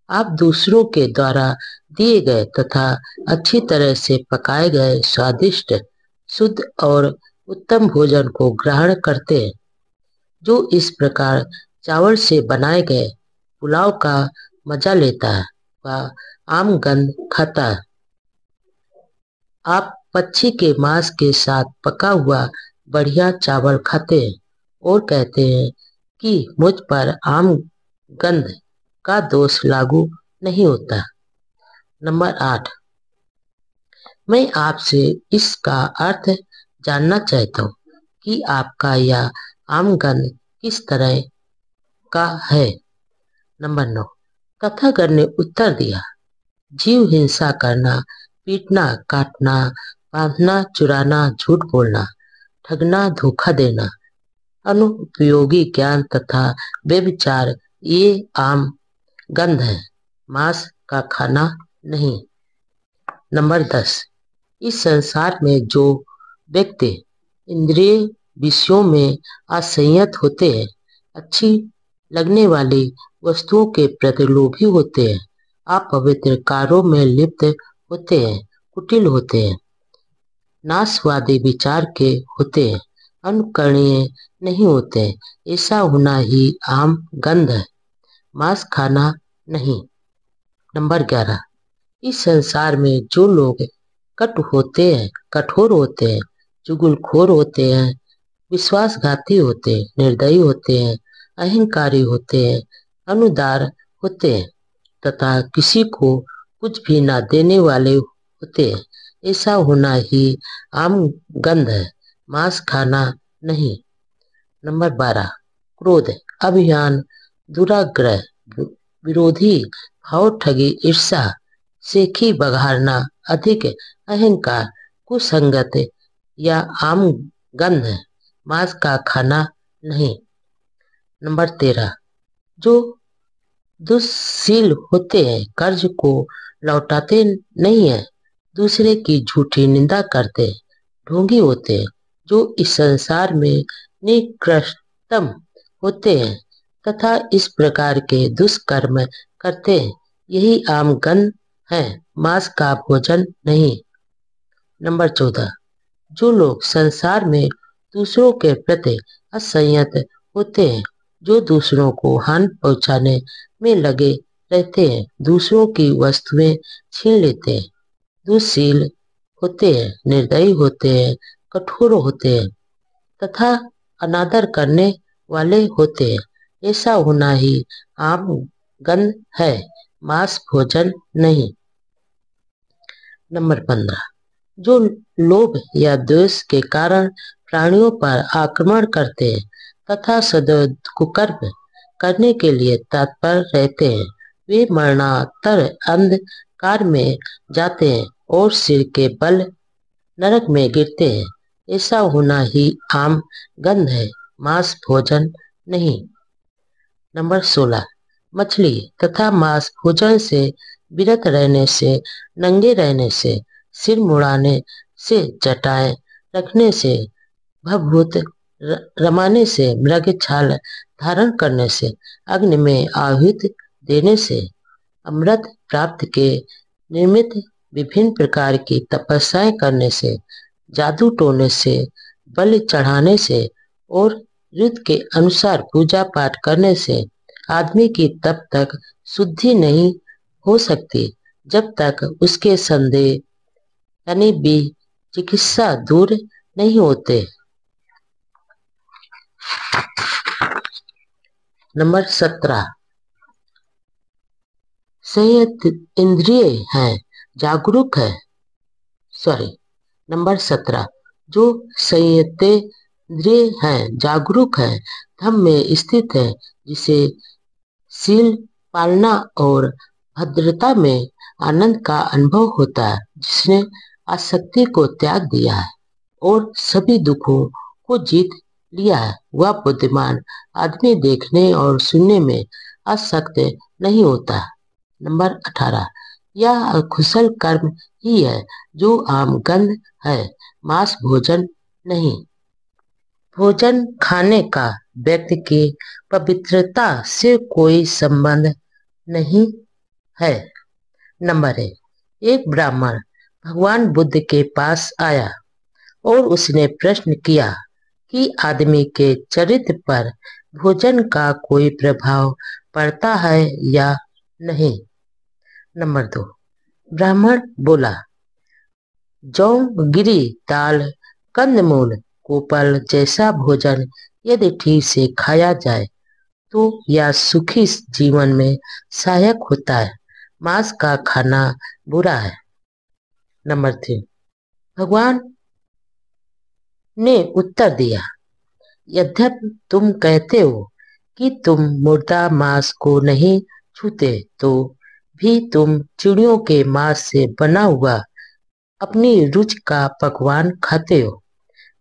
आप दूसरों के द्वारा दिए गए तथा अच्छी तरह से पकाए गए स्वादिष्ट, शुद्ध और उत्तम भोजन को ग्रहण करते हैं। जो इस प्रकार चावल से बनाए गए पुलाव का मजा लेता है, वह आमगंध खाता है। आप पक्षी के मांस के साथ पका हुआ बढ़िया चावल खाते हैं और कहते हैं कि मुझ पर आमगंध का दोष लागू नहीं होता। नंबर 8। मैं आपसे इसका अर्थ जानना चाहता हूँ कि आपका यह आमगंध किस तरह का है। नंबर 9। तथागत ने उत्तर दिया, जीव हिंसा करना, पीटना, काटना, बांधना, चुराना, झूठ बोलना, ठगना, धोखा देना, अनुपयोगी ज्ञान तथा व्यभिचार, ये आम गंध है, मांस का खाना नहीं। नंबर 10। इस संसार में जो व्यक्ति इंद्रिय विषयों में असंयत होते हैं, अच्छी लगने वाली वस्तुओं के प्रति लोभी होते हैं, अपवित्र कार्यों में लिप्त होते हैं, कुटिल होते हैं, नाशवादी विचार के होते हैं, अनुकरणीय नहीं होते, ऐसा होना ही आम गंध है, मांस खाना नहीं। नंबर 11, इस संसार में जो लोग कठोर होते हैं, चुगलखोर होते हैं, विश्वासघाती होते हैं, निर्दयी होते हैं, अहंकारी होते हैं, अनुदार होते हैं तथा किसी को कुछ भी ना देने वाले होते हैं, ऐसा होना ही आम गंध है, मांस खाना नहीं। नंबर 12, क्रोध, अभिमान, दुराग्रह, विरोधी भाव, ठगी, ईर्ष्या, सेखी बघारना, अधिक अहंकार, कुसंगत या आम गंध है, मांस का खाना नहीं। नंबर 13, जो दुष्शील होते हैं, कर्ज को लौटाते नहीं है, दूसरे की झूठी निंदा करते हैं, ढोंगी होते हैं, जो इस संसार में निकृष्टतम होते हैं तथा इस प्रकार के दुष्कर्म करते हैं, यही आम गंध है, मांस का भोजन नहीं। नंबर 14, जो लोग संसार में दूसरों के प्रति असंयत होते हैं, जो दूसरों को हानि पहुंचाने में लगे रहते हैं, दूसरों की वस्तुएं छीन लेते हैं, दुष्शील होते हैं, निर्दयी होते हैं, कठोर होते हैं तथा अनादर करने वाले होते हैं, ऐसा होना ही आम गंध है, मांस भोजन नहीं। नंबर 15, जो लोभ या द्वेष के कारण प्राणियों पर आक्रमण करते हैं तथा सदैव कुकर्म करने के लिए तत्पर रहते हैं, वे मरणातर अंधकार में जाते हैं और सिर के बल नरक में गिरते हैं, ऐसा होना ही आम गंध है, मांस भोजन नहीं। नंबर 16, मछली तथा मांस भोजन से विरत रहने से, नंगे रहने से, सिर मुड़ाने से, जटाएं रखने से, भभूत रमाने से, मृग छाल धारण करने से, अग्नि में आहुति देने से, अमृत प्राप्त के निमित्त विभिन्न प्रकार की तपस्याएं करने से, जादू टोने से, बलि चढ़ाने से और ऋतु के अनुसार पूजा पाठ करने से आदमी की तब तक शुद्धि नहीं हो सकती जब तक उसके संदेह यानी भी चिकित्सा दूर नहीं होते। नंबर 17, संयत इंद्रिय हैं, जागरूक है। नंबर 17, जो संयत इंद्रिय हैं, जागरूक है, धम्म में स्थित है, जिसे शील पालना और भद्रता में आनंद का अनुभव होता है, जिसने आसक्ति को त्याग दिया है और सभी दुखों को जीत लिया है, वह बुद्धिमान आदमी देखने और सुनने में आसक्त नहीं होता। नंबर 18, यह कुशल कर्म ही है जो आम गंध है, मांस भोजन नहीं। भोजन खाने का व्यक्ति की पवित्रता से कोई संबंध नहीं है। नंबर 1, एक ब्राह्मण भगवान बुद्ध के पास आया और उसने प्रश्न किया कि आदमी के चरित्र पर भोजन का कोई प्रभाव पड़ता है या नहीं। नंबर 2, ब्राह्मण बोला, जौ, गिरी, दाल, कंदमूल, कोपल जैसा भोजन यदि ठीक से खाया जाए तो यह सुखी जीवन में सहायक होता है, मांस का खाना बुरा है। नंबर 3, भगवान ने उत्तर दिया, यद्यपि तुम कहते हो कि तुम मुर्दा मांस को नहीं छूते, तो भी तुम चिड़ियों के मांस से बना हुआ अपनी रुचि का पकवान खाते हो।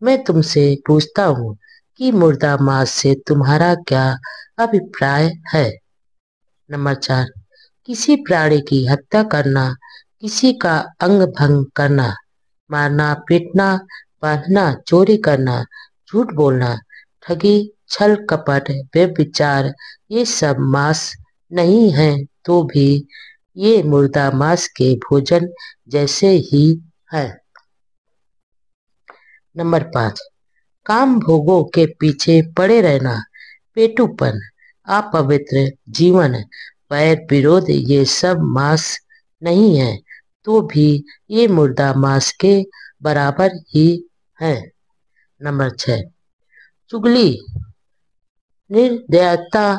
मैं तुमसे पूछता हूँ कि मुर्दा मांस से तुम्हारा क्या अभिप्राय है। नंबर 4, किसी प्राणी की हत्या करना, किसी का अंग भंग करना, मारना, पीटना, बांधना, चोरी करना, झूठ बोलना, ठगी, छल कपट, व्यभिचार, ये सब मांस नहीं है तो भी ये मुर्दा मांस के भोजन जैसे ही है। नंबर 5, काम भोगों के पीछे पड़े रहना, पेटूपन, अपवित्र जीवन, पैर विरोध ये सब मांस नहीं है, तो भी ये मुर्दा मांस के बराबर ही है। नंबर 6, चुगली, निर्दयता,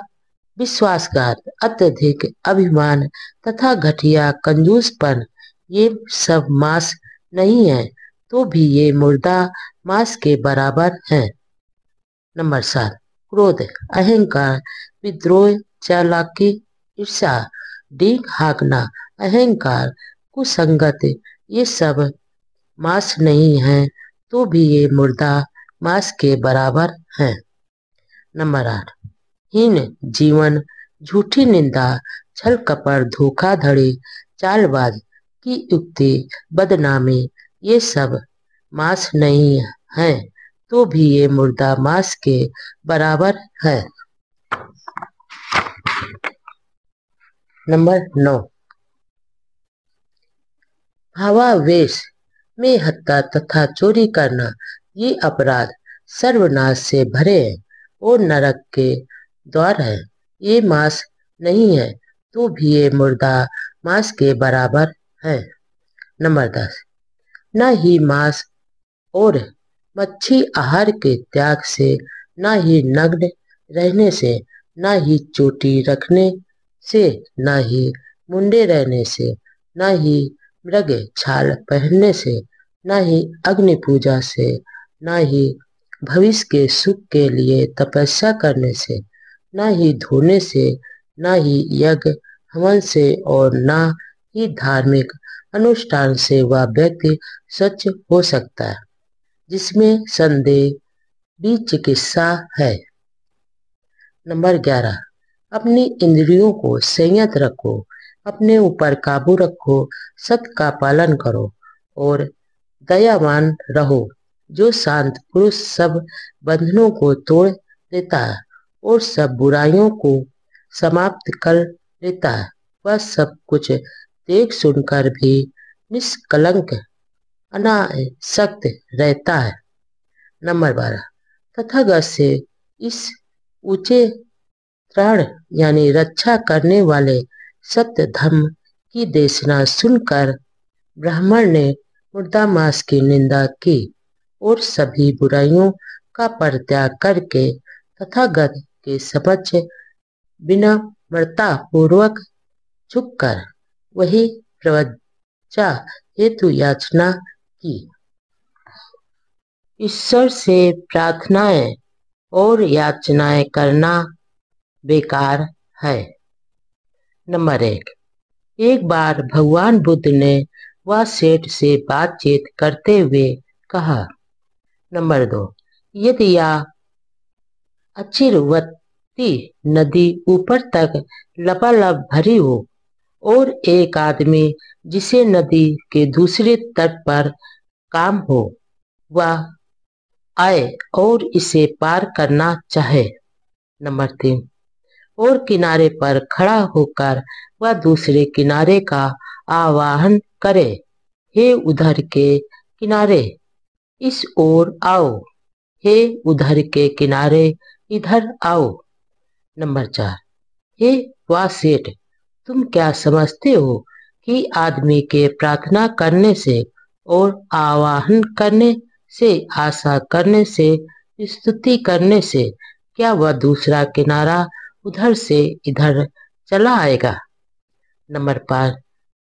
विश्वासघात, अत्यधिक अभिमान तथा घटिया कंजूसपन ये सब मांस नहीं है, तो भी ये मुर्दा मांस के बराबर है। नंबर 7, क्रोध, अहंकार, विद्रोह, चालाकी, ईर्ष्या, डींग हाँकना, अहंकार, कुसंगत ये सब मांस नहीं है, तो भी ये मुर्दा मांस के बराबर है। नंबर 8, हीन जीवन, झूठी निंदा, छल कपट, धोखाधड़ी, चालबाज की युक्ति, बदनामी ये सब मांस नहीं है, तो भी ये मुर्दा मांस के बराबर है। नंबर 9, भावावेश में हत्या तथा चोरी करना ये अपराध सर्वनाश से भरे हैं और नरक के द्वार है। ये मांस नहीं है, तो भी ये मुर्दा मांस के बराबर है। नंबर 10, न ही मांस और मच्छी आहार के त्याग से, न ही नग्न रहने से, न ही चोटी रखने से, न ही मुंडे रहने से, न ही मृग छाल पहनने से, न ही अग्नि पूजा से, न ही भविष्य के सुख के लिए तपस्या करने से, न ही धोने से, न ही यज्ञ हवन से और न ही धार्मिक अनुष्ठान से वह व्यक्ति स्वच्छ हो सकता है, जिसमें संदेह भी चिकित्सा है। नंबर 11, अपनी इंद्रियों को संयत रखो, अपने ऊपर काबू रखो, सत्य का पालन करो और दयावान रहो। जो शांत पुरुष सब बंधनों को तोड़ देता है और सब बुराइयों को समाप्त कर लेता है, वह सब कुछ देख सुनकर भी निष्कलंक अनासक्त रहता है। नंबर 12, तथागत से इस ऊंचे त्राण यानी रक्षा करने वाले सत्य धर्म की देशना सुनकर ब्राह्मण ने मुर्दा मांस की निंदा की और सभी बुराइयों का परित्याग करके तथागत के समक्ष विनम्रता पूर्वक झुककर वही प्रवज्जा हेतु याचना की। ईश्वर से प्रार्थनाएं और याचनाएं करना बेकार है। नंबर 1, एक बार भगवान बुद्ध ने वह सेठ से बातचीत करते हुए कहा। नंबर 2, यदि यह अचिरवती नदी ऊपर तक लबालब भरी हो और एक आदमी जिसे नदी के दूसरे तट पर काम हो वह आए और इसे पार करना चाहे। नंबर 3, और किनारे पर खड़ा होकर वह दूसरे किनारे का आवाहन करे, हे उधर के किनारे इस ओर आओ, हे उधर के किनारे इधर आओ। नंबर 4, हे वाह सेठ, तुम क्या समझते हो कि आदमी के प्रार्थना करने से और आवाहन करने से, आशा करने से, स्तुति करने से क्या वह दूसरा किनारा उधर से इधर चला आएगा? नंबर 5,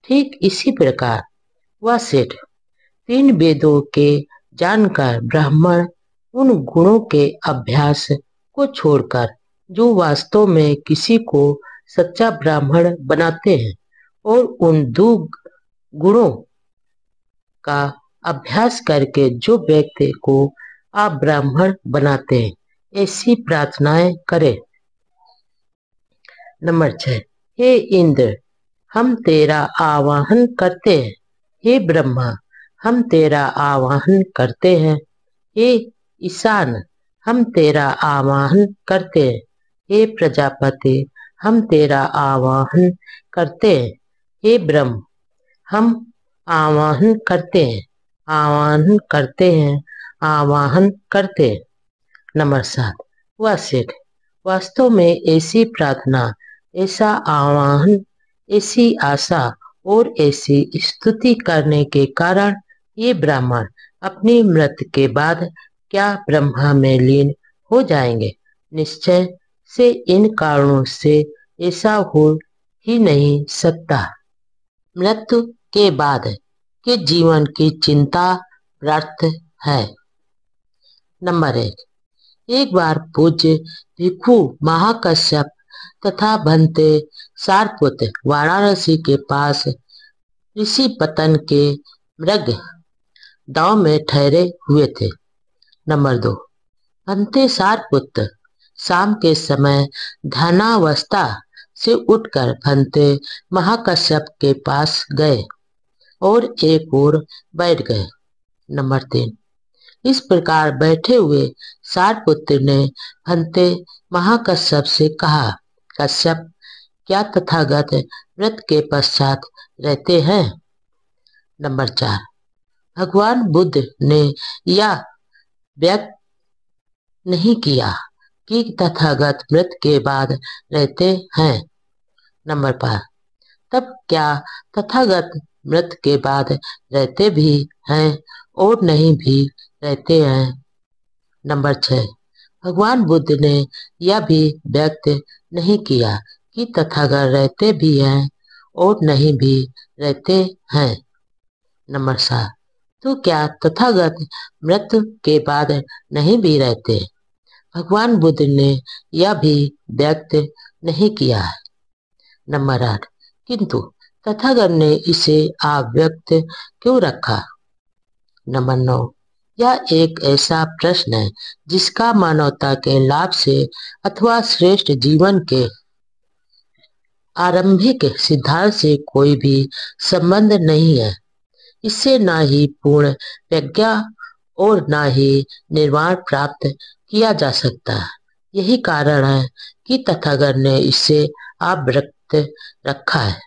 ठीक इसी प्रकार वह सेठ 3 वेदों के जानकर ब्राह्मण उन गुणों के अभ्यास को छोड़कर जो वास्तव में किसी को सच्चा ब्राह्मण बनाते हैं और उन 2 गुणों का अभ्यास करके जो व्यक्ति को अब्राह्मण बनाते हैं, ऐसी प्रार्थनाएं करें। नंबर 6, हे इंद्र, हम तेरा आवाहन करते हैं, हे ब्रह्मा, हम तेरा आवाहन करते हैं, हे ईशान, हम तेरा आवाहन करते हैं, हे प्रजापति, हम तेरा आवाहन करते हैं, हे ब्रह्म, हम आवाहन करते हैं, आवाहन करते हैं, आवाहन करते हैं। नंबर 7, वह सेठ वास्तव में ऐसी प्रार्थना ऐसा आह्वान, ऐसी आशा और ऐसी स्तुति करने के कारण ये ब्राह्मण अपनी मृत्यु के बाद क्या ब्रह्मा में लीन हो जाएंगे। निश्चय से इन कारणों से ऐसा हो ही नहीं सकता। मृत्यु के बाद के जीवन की चिंता व्यर्थ है। नंबर 1। एक बार पूज्य भिक्षु महाकश्यप तथा भंते सारपुत्र वाराणसी के पास ऋषि पतन के मृग दाव में ठहरे हुए थे। नंबर 2। भंते सारपुत्र शाम के समय ध्यानावस्था से उठकर भंते महाकश्यप के पास गए और एक ओर बैठ गए। नंबर 3। इस प्रकार बैठे हुए सारपुत्र ने भंते महाकश्यप से कहा, कश्यप, क्या तथागत व्रत के पश्चात रहते हैं? नंबर 4। भगवान बुद्ध ने यह व्यक्त नहीं किया कि तथागत व्रत के बाद रहते हैं। नंबर 5। तब क्या तथागत व्रत के बाद रहते भी हैं और नहीं भी रहते हैं? नंबर 6। भगवान बुद्ध ने यह भी व्यक्त नहीं किया कि तथागत रहते भी हैं और नहीं भी रहते हैं। नंबर 7। तो क्या तथागत मृत्यु के बाद नहीं भी रहते? भगवान बुद्ध ने यह भी व्यक्त नहीं किया है। नंबर 8। किंतु तथागत ने इसे अव्यक्त क्यों रखा? नंबर 9। यह एक ऐसा प्रश्न है जिसका मानवता के लाभ से अथवा श्रेष्ठ जीवन के आरंभिक सिद्धांत से कोई भी संबंध नहीं है। इससे न ही पूर्ण प्रज्ञा और न ही निर्वाण प्राप्त किया जा सकता। यही कारण है कि तथागत ने इसे अव्यक्त रखा है।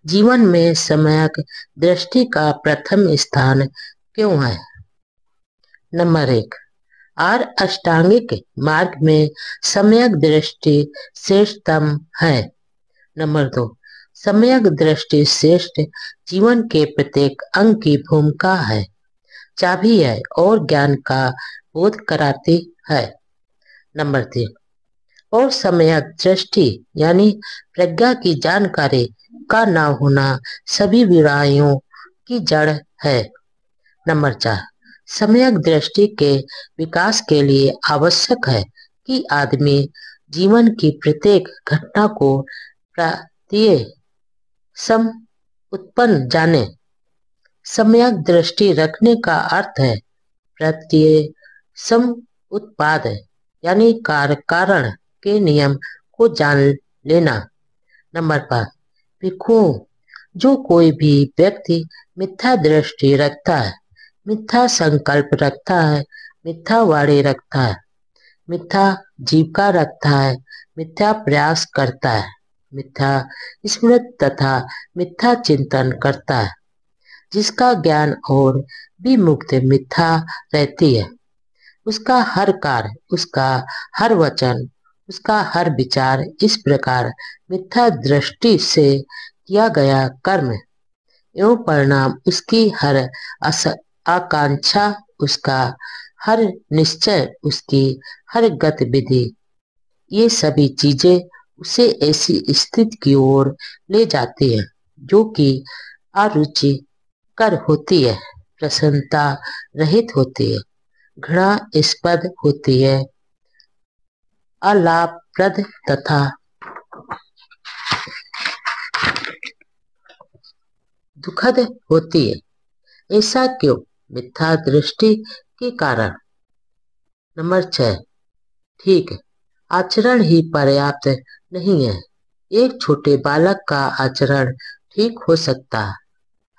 जीवन में सम्यक दृष्टि का प्रथम स्थान क्यों है? नंबर 1। अष्टांगिक मार्ग में सम्यक दृष्टि श्रेष्ठतम है। नंबर 2। सम्यक दृष्टि श्रेष्ठ जीवन के प्रत्येक अंग की भूमिका है, चाबी है और ज्ञान का बोध कराती है। नंबर 3। और सम्यक दृष्टि यानी प्रज्ञा की जानकारी का न होना सभी बुराइयों की जड़ है। नंबर 4। सम्यक दृष्टि के विकास के लिए आवश्यक है कि आदमी जीवन की प्रत्येक घटना को सम उत्पन्न जाने। सम्यक दृष्टि रखने का अर्थ है प्रत्यय सम उत्पाद यानी कारण के नियम को जान लेना। नंबर 5। भिक्षु, जो कोई भी व्यक्ति मिथ्या दृष्टि रखता है, मिथ्या संकल्प रखता है, मिथ्या वाणी रखता है, मिथ्या जीविका रखता है, मिथ्या प्रयास करता है, मिथ्या स्मृति तथा मिथ्या चिंतन करता है, जिसका ज्ञान और विमुक्ति मिथ्या रहती है, उसका हर कार्य, उसका हर वचन, उसका हर विचार इस प्रकार मिथ्या दृष्टि से किया गया कर्म एवं परिणाम, उसकी हर आकांक्षा, उसका हर निश्चय, उसकी हर गतिविधि, ये सभी चीजें उसे ऐसी स्थिति की ओर ले जाती है जो कि अरुचिकर होती है, प्रसन्नता रहित होती है, घृणास्पद होती है, अलाभप्रद तथा दुखद होती है। ऐसा क्यों? मिथ्या दृष्टि के कारण। नंबर 6। ठीक, आचरण ही पर्याप्त नहीं है। एक छोटे बालक का आचरण ठीक हो सकता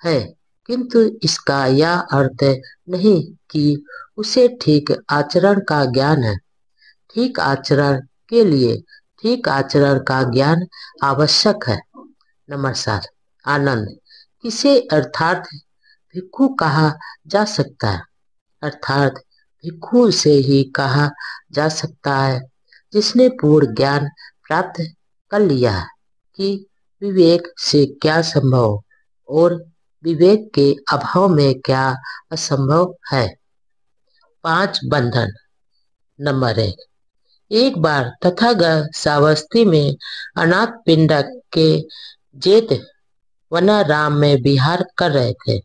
है, किंतु इसका यह अर्थ नहीं कि उसे ठीक आचरण का ज्ञान है। ठीक आचरण के लिए ठीक आचरण का ज्ञान आवश्यक है। नंबर 7। आनंद, किसे अर्थात भिक्षु कहा जा सकता है? अर्थात भिक्षु से ही कहा जा सकता है जिसने पूर्ण ज्ञान प्राप्त कर लिया कि विवेक से क्या संभव और विवेक के अभाव में क्या असंभव है। 5 बंधन। नंबर 1। एक बार तथागत श्रावस्ती में अनाथ पिंडक के जेठ वनाराम में विहार कर रहे थे।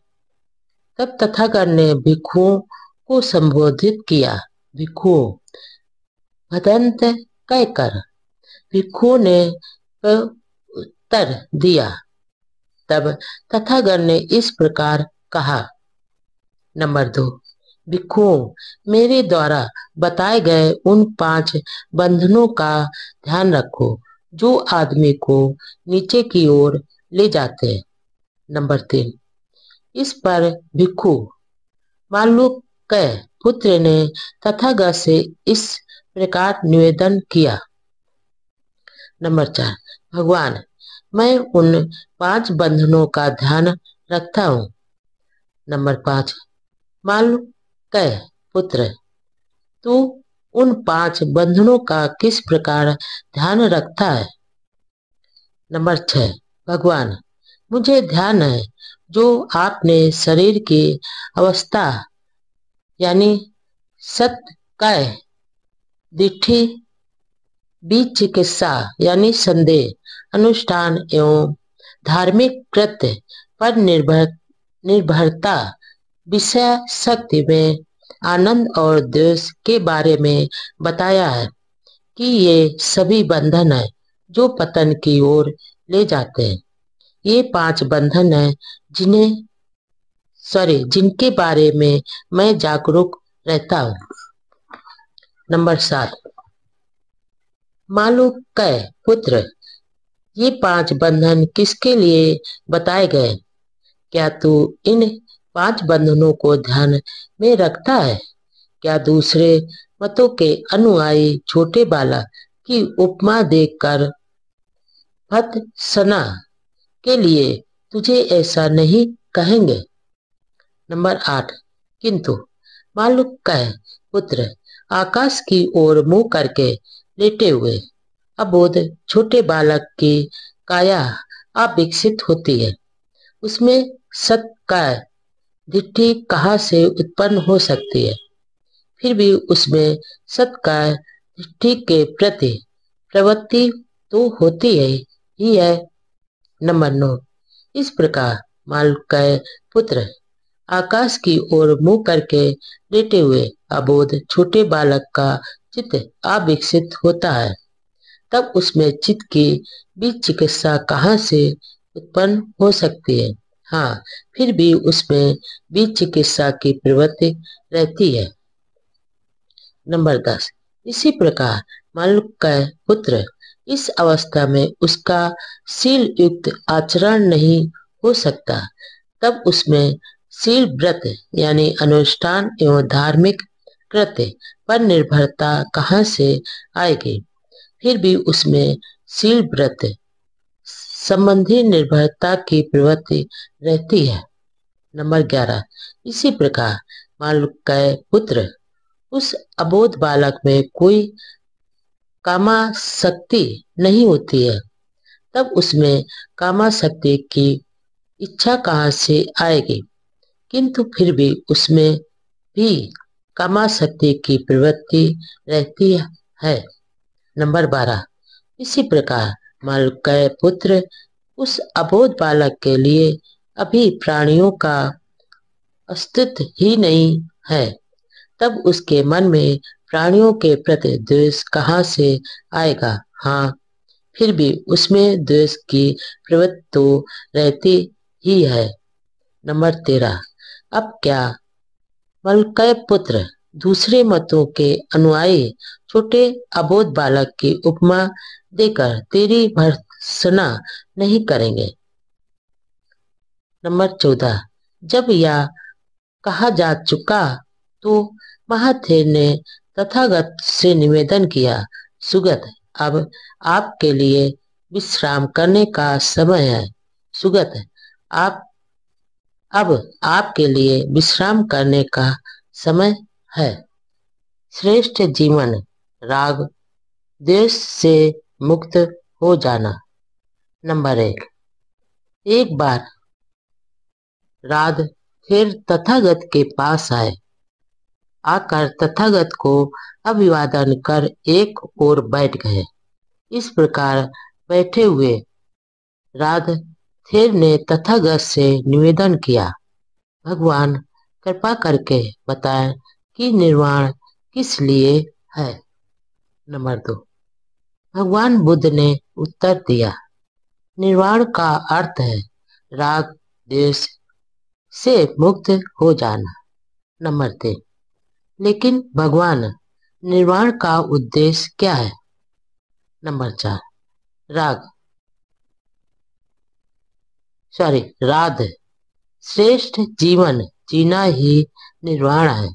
तब तथागत ने भिक्षुओं को संबोधित किया। भिक्षुओं, भदंत कहकर भिक्षुओं ने उत्तर दिया। तब तथागत ने इस प्रकार कहा। नंबर 2। भिक्षुओं, मेरे द्वारा बताए गए उन 5 बंधनों का ध्यान रखो जो आदमी को नीचे की ओर ले जाते हैं। नंबर 3। इस पर भिक्षु मालूक्य पुत्र ने तथागत से इस प्रकार निवेदन किया। नंबर 4। भगवान, मैं उन 5 बंधनों का ध्यान रखता हूँ। नंबर 5। मालूक्य पुत्र, तू उन 5 बंधनों का किस प्रकार ध्यान रखता है। नंबर 6। भगवान, मुझे ध्यान है जो आपने शरीर की अवस्था यानी सत्काय, दिट्ठी, बीच चिकित्सा यानी संदेह, अनुष्ठान एवं धार्मिक कृत्य पर निर्भरता, विषय शक्ति में आनंद और द्वेष के बारे में बताया है कि ये सभी बंधन है जो पतन की ओर ले जाते हैं। ये 5 बंधन है जिनके बारे में मैं जागरूक रहता हूँ। नंबर 7। मालूक्य पुत्र, ये 5 बंधन किसके लिए बताए गए। क्या तू इन 5 बंधनों को ध्यान में रखता है। क्या दूसरे मतों के अनुयायी छोटे बालक की उपमा देकर भत्सना के लिए तुझे ऐसा नहीं कहेंगे। नंबर 8। किंतु मालूक्य पुत्र, आकाश की ओर मुंह करके लेटे हुए अबोध छोटे बालक की काया अविकसित होती है। उसमें सत्काय दिट्ठी कहाँ से उत्पन्न हो सकती है। फिर भी उसमें सत्काय दिट्ठी के प्रति प्रवृत्ति तो होती है ही है। नंबर 9। इस प्रकार मालूक्य पुत्र, आकाश की ओर मुंह करके लेटे हुए अबोध छोटे बालक का चित्त अविकसित होता है। तब उसमें चित्त की बीज चिकित्सा कहाँ से उत्पन्न हो सकती है। हाँ, फिर भी उसमें बीज चिकित्सा की प्रवृत्ति रहती है। नंबर 10। इसी प्रकार मालूक्य पुत्र, इस अवस्था में उसका शील युक्त आचरण नहीं हो सकता। तब उसमें शील व्रत यानी अनुष्ठान एवं धार्मिक कृत्य पर निर्भरता कहाँ से आएगी। फिर भी उसमें शील व्रत संबंधी निर्भरता की प्रवृत्ति रहती है। नंबर 11। इसी प्रकार मालूक्य पुत्र, उस अबोध बालक में कोई कामासक्ति नहीं होती है। तब उसमें कामासक्ति की इच्छा कहाँ से आएगी। किंतु फिर भी उसमें भी कामासक्ति की प्रवृत्ति रहती है। नंबर 12। इसी प्रकार मालूक्य पुत्र, उस अबोध बालक के लिए अभी प्राणियों का अस्तित्व ही नहीं है। तब उसके मन में प्राणियों के प्रति द्वेष कहाँ से आएगा। हाँ, फिर भी उसमें द्वेष की प्रवृत्ति तो रहती ही है। नंबर 13। अब क्या मालूक्य पुत्र, दूसरे मतों के अनुयायी छोटे अबोध बालक की उपमा देकर तेरी भर्त्सना नहीं करेंगे। नंबर 14। जब यह कहा जा चुका तो महाथेर ने तथागत से निवेदन किया। सुगत, अब आपके लिए विश्राम करने का समय है। सुगत, अब आपके लिए विश्राम करने का समय है। श्रेष्ठ जीवन राग द्वेष से मुक्त हो जाना। नंबर 1, एक बार राध फिर तथागत के पास आकर तथागत को अभिवादन कर एक ओर बैठ गए। इस प्रकार बैठे हुए राध थिर ने तथागत से निवेदन किया, भगवान कृपा करके बताएं कि निर्वाण किस लिए है। नंबर 2, भगवान बुद्ध ने उत्तर दिया, निर्वाण का अर्थ है राग द्वेष से मुक्त हो जाना। नंबर 3, लेकिन भगवान निर्वाण का उद्देश्य क्या है। नंबर 4, राध श्रेष्ठ जीवन जीना ही निर्वाण है,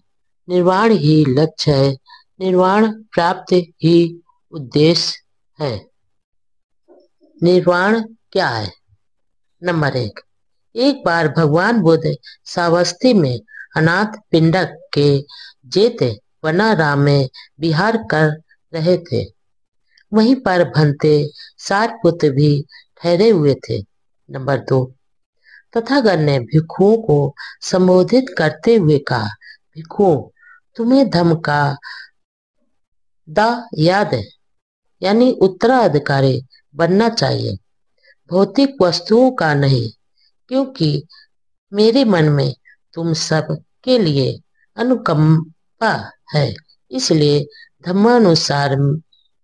निर्वाण ही लक्ष्य है, निर्वाण प्राप्त ही उद्देश्य है। निर्वाण क्या है। नंबर 1, एक बार भगवान बुद्ध सावस्ती में अनाथ पिंडक के जेत वनाराम में विहार कर रहे थे। वहीं पर भंते सारपुत्र भी ठहरे हुए थे। नंबर 2, तथागत ने भिक्षुओं को संबोधित करते हुए कहा, भिक्षुओं, तुम्हें धम्म का दायाद यानी उत्तराधिकारी बनना चाहिए, भौतिक वस्तुओं का नहीं, क्योंकि मेरे मन में तुम सब के लिए अनुकंपा है। इसलिए धर्मानुसार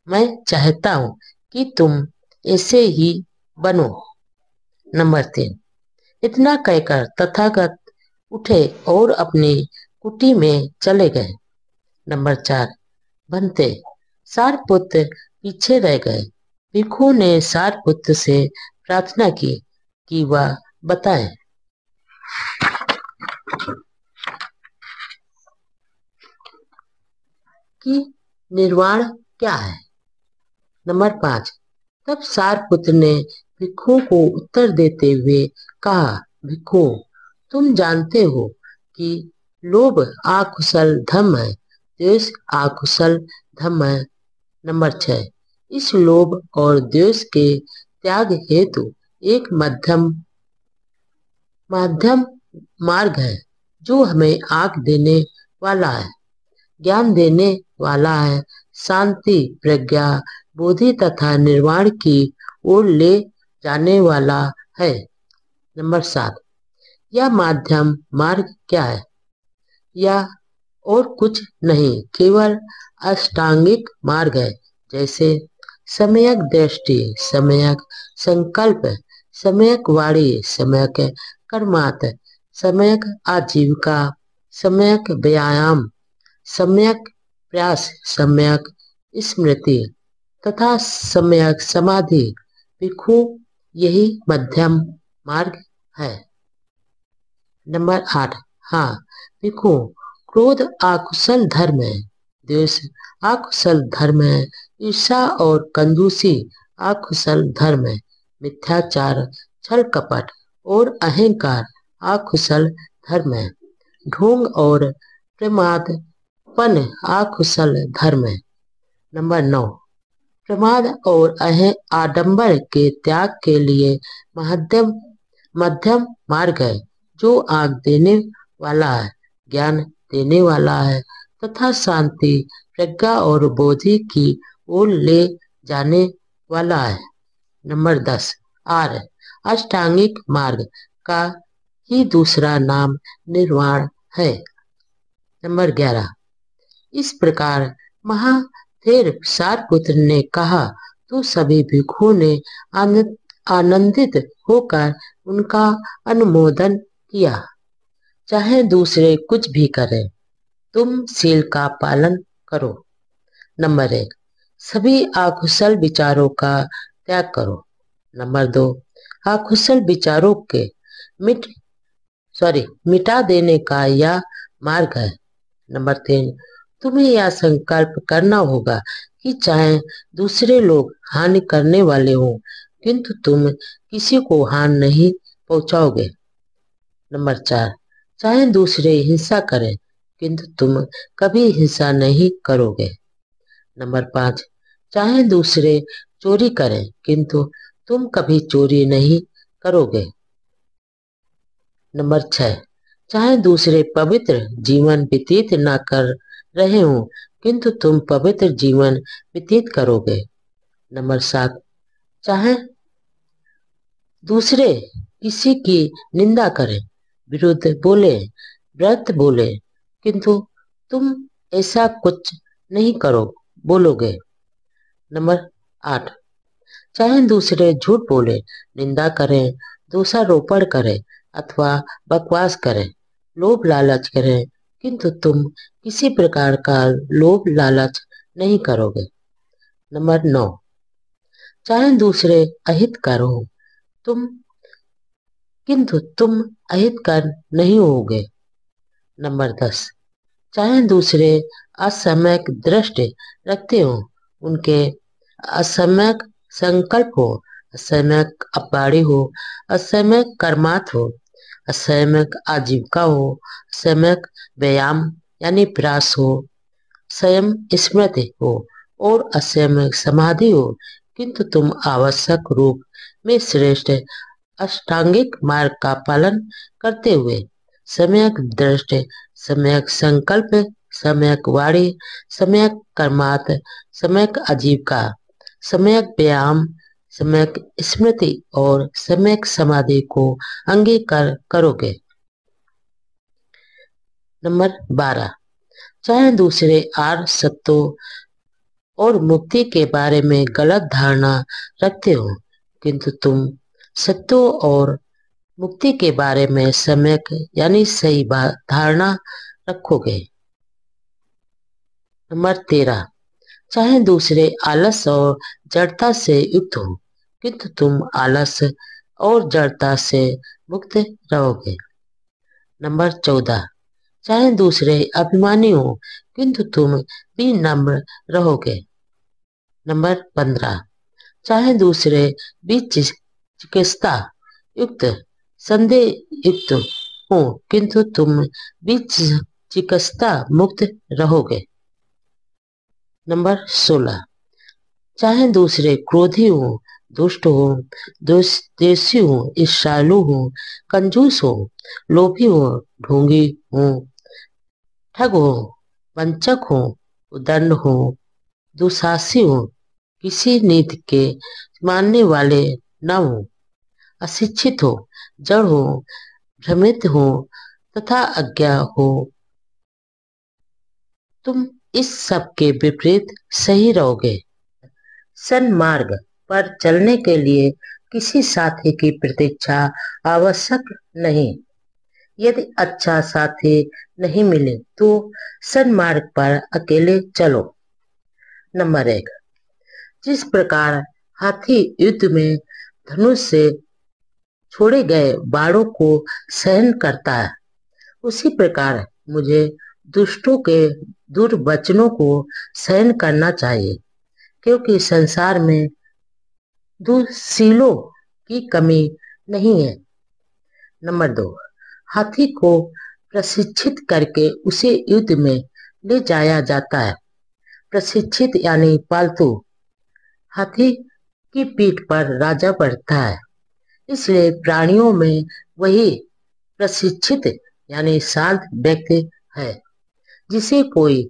मैं चाहता हूं कि तुम ऐसे ही बनो। नंबर 3, इतना कहकर तथागत उठे और अपनी कुटी में चले गए। नंबर 4, भंते सारपुत्र पीछे रह गए। भिक्षु ने सारपुत्र से प्रार्थना की कि वह बताएं कि निर्वाण क्या है। नंबर 5, तब सारपुत्र ने भिक्षु को उत्तर देते हुए कहा, भिक्षु, तुम जानते हो कि लोभ आकुशल धम्म है, द्वेष आकुशल धम्म है। नंबर 6, इस लोभ और द्वेष के त्याग हेतु एक मध्यम मार्ग है जो हमें आंख देने वाला है, ज्ञान देने वाला है, शांति प्रज्ञा बोधि तथा निर्वाण की ओर ले जाने वाला है। नंबर 7, यह मध्यम मार्ग क्या है। यह और कुछ नहीं, केवल अष्टांगिक मार्ग है, जैसे सम्यक दृष्टि, सम्यक संकल्प, सम्यक वाणी, सम्यक कर्मात, सम्यक आजीविका, सम्यक व्यायाम, सम्यक प्रयास, सम्यक स्मृति तथा सम्यक समाधि। भिक्षु, यही मध्यम मार्ग है। नंबर 8, हाँ भिक्षु, क्रोध आकुशल धर्म है, द्वेष आकुशल धर्म है, ईर्ष्या और कंजूसी आकुशल धर्म है, मिथ्याचार, छल कपट और अहंकार आकुशल धर्म है, ढोंग और प्रमादपन आकुशल धर्म है। नंबर 9, प्रमाद और आडंबर के त्याग के लिए मध्यम मार्ग है जो आग देने वाला है, ज्ञान देने वाला है तथा शांति प्रज्ञा और बोधि की ओर ले जाने वाला है। नंबर 10, आर अष्टांगिक मार्ग का ही दूसरा नाम निर्वाण है। नंबर 11, इस प्रकार महाथेर सारपुत्र ने कहा तो सभी भिक्षुओं ने आनंदित होकर उनका अनुमोदन किया। चाहे दूसरे कुछ भी करें, तुम शील का पालन करो। नंबर 1, सभी आकुशल विचारों का त्याग करो। नंबर 2, आकुशल विचारों के मिटा देने का यह मार्ग है। नंबर 3, तुम्हें यह संकल्प करना होगा कि चाहे दूसरे लोग हानि करने वाले हों, किंतु तुम किसी को हानि नहीं पहुंचाओगे। नंबर 4, चाहे दूसरे हिंसा करें, किंतु तुम कभी हिंसा नहीं करोगे। नंबर 5, चाहे दूसरे चोरी करें, किंतु तुम कभी चोरी नहीं करोगे। नंबर 6, चाहे दूसरे पवित्र जीवन व्यतीत न कर रहे हो, किंतु तुम पवित्र जीवन व्यतीत करोगे। नंबर 7, चाहे दूसरे किसी की निंदा करें, विरुद्ध बोले, व्रत बोले, किंतु तुम ऐसा कुछ नहीं करो बोलोगे। नंबर 8, चाहे दूसरे झूठ बोले, निंदा करें, दोषारोपण करें अथवा बकवास करें, लोभ लालच करें, किंतु तुम किसी प्रकार का लोभ लालच नहीं करोगे। नंबर 9, चाहे दूसरे अहितकर हो किंतु तुम अहितकर नहीं होगे। नंबर 10, चाहे दूसरे असम्यक दृष्टि रखते हो, उनके असम्यक संकल्प हो, असम्यक अपवाड़ी हो, असम्यक कर्मात हो, असम्यक आजीविका हो, असम्यक व्यायाम यानी प्रयास हो, स्वयं स्मृति हो और असम्यक समाधि हो, किंतु तुम आवश्यक रूप में श्रेष्ठ अष्टांगिक मार्ग का पालन करते हुए सम्यक दृष्टि, सम्यक संकल्प, सम्यक वाणी, सम्यक कर्मात, सम्यक आजीविका, सम्यक व्यायाम, सम्यक स्मृति और सम्यक समाधि को अंगीकार करोगे। नंबर 12, चाहे दूसरे आर्य सत्यों और मुक्ति के बारे में गलत धारणा रखते हो, किंतु तुम सत्यों और मुक्ति के बारे में सम्यक यानी सही धारणा रखोगे। नंबर 13, चाहे दूसरे आलस और जड़ता से युक्त हो, किंतु तुम आलस और जड़ता से मुक्त रहोगे। नंबर 14, चाहे दूसरे अभिमानी हो, किंतु तुम भी नम्र रहोगे। नंबर 15, चाहे दूसरे भी चिकित्सा युक्त संदेह युक्त हो, किंतु तुम भी चिकित्सा मुक्त रहोगे। नंबर 16, चाहे दूसरे क्रोधी हो, दुष्ट हो, देशी हो, ईर्ष्यालु हो, कंजूस हो, लोभी हो, ढोंगी हो, ठग हो, वंचक हो, उदंड हो, दुशासी हो, किसी नीति के मानने वाले न हो, अशिक्षित हो, जड़ हो, भ्रमित हो तथा अज्ञा हो, तुम इस सब के विपरीत सही रहोगे। सन्मार्ग पर चलने के लिए किसी साथी की प्रतीक्षा आवश्यक नहीं। यदि अच्छा साथी नहीं मिले तो सन्मार्ग पर अकेले चलो। नंबर 1, जिस प्रकार हाथी युद्ध में धनुष से छोड़े गए बाणों को सहन करता है, उसी प्रकार मुझे दुष्टों के दुर्वचनों को सहन करना चाहिए, क्योंकि संसार में दुःशीलों की कमी नहीं है। नंबर 2, हाथी को प्रशिक्षित करके उसे युद्ध में ले जाया जाता है। प्रशिक्षित यानी पालतू हाथी की पीठ पर राजा बैठता है, इसलिए प्राणियों में वही प्रशिक्षित यानी शांत व्यक्ति है, जिसे कोई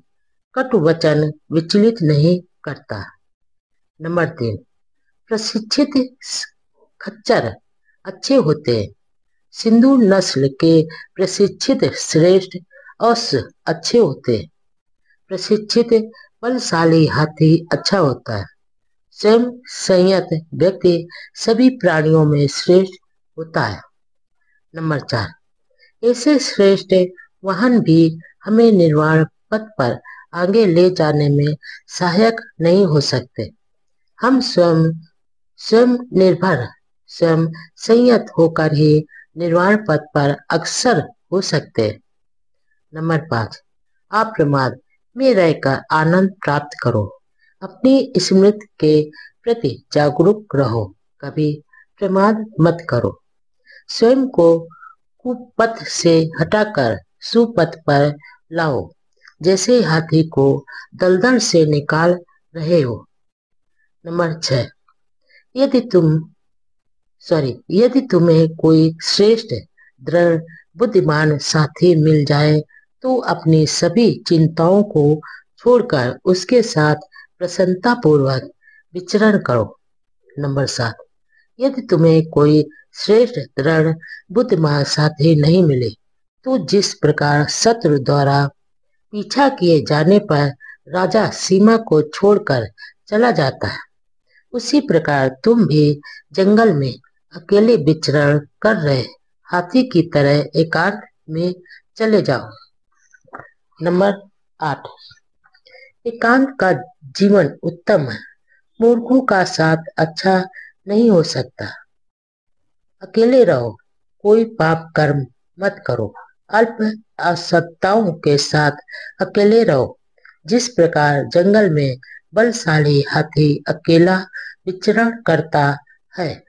कटु वचन विचलित नहीं करता। नंबर 3, प्रशिक्षित खच्चर अच्छे होते हैं। सिंधु नस्ल के प्रशिक्षित श्रेष्ठ अश्व अच्छे होते हैं। प्रशिक्षित बलशाली हाथी अच्छा होता है। स्वयं संयत व्यक्ति सभी प्राणियों में श्रेष्ठ होता है। नंबर 4, ऐसे श्रेष्ठ वाहन भी हमें निर्वाण पथ पर आगे ले जाने में सहायक नहीं हो सकते। हम स्वयं निर्भर, स्वयं संयत होकर ही निर्वाण पथ पर अग्रसर हो सकते हैं। नंबर 5, आप प्रमाद में रहकर आनंद प्राप्त करो। अपनी स्मृति के प्रति जागरूक रहो, कभी प्रमाद मत करो। स्वयं को कुपथ से हटाकर सुपथ पर लाओ, जैसे हाथी को दलदल से निकाल रहे हो। नंबर 6, यदि तुम यदि तुम्हें कोई श्रेष्ठ, दृढ़, बुद्धिमान साथी मिल जाए तो अपनी सभी चिंताओं को छोड़कर उसके साथ प्रसन्नता पूर्वक विचरण करो। नंबर 7, यदि तुम्हें कोई श्रेष्ठ, दृढ़, बुद्धिमान साथी नहीं मिले तो जिस प्रकार शत्रु द्वारा पीछा किए जाने पर राजा सीमा को छोड़कर चला जाता है, उसी प्रकार तुम भी जंगल में अकेले विचरण कर रहे हाथी की तरह एकांत में चले जाओ। नंबर 8, एकांत का जीवन उत्तम है। मूर्खों का साथ अच्छा नहीं हो सकता। अकेले रहो, कोई पाप कर्म मत करो, अल्प असक्ताओं के साथ अकेले रहो। जिस प्रकार जंगल में बलशाली हाथी अकेला विचरण करता है,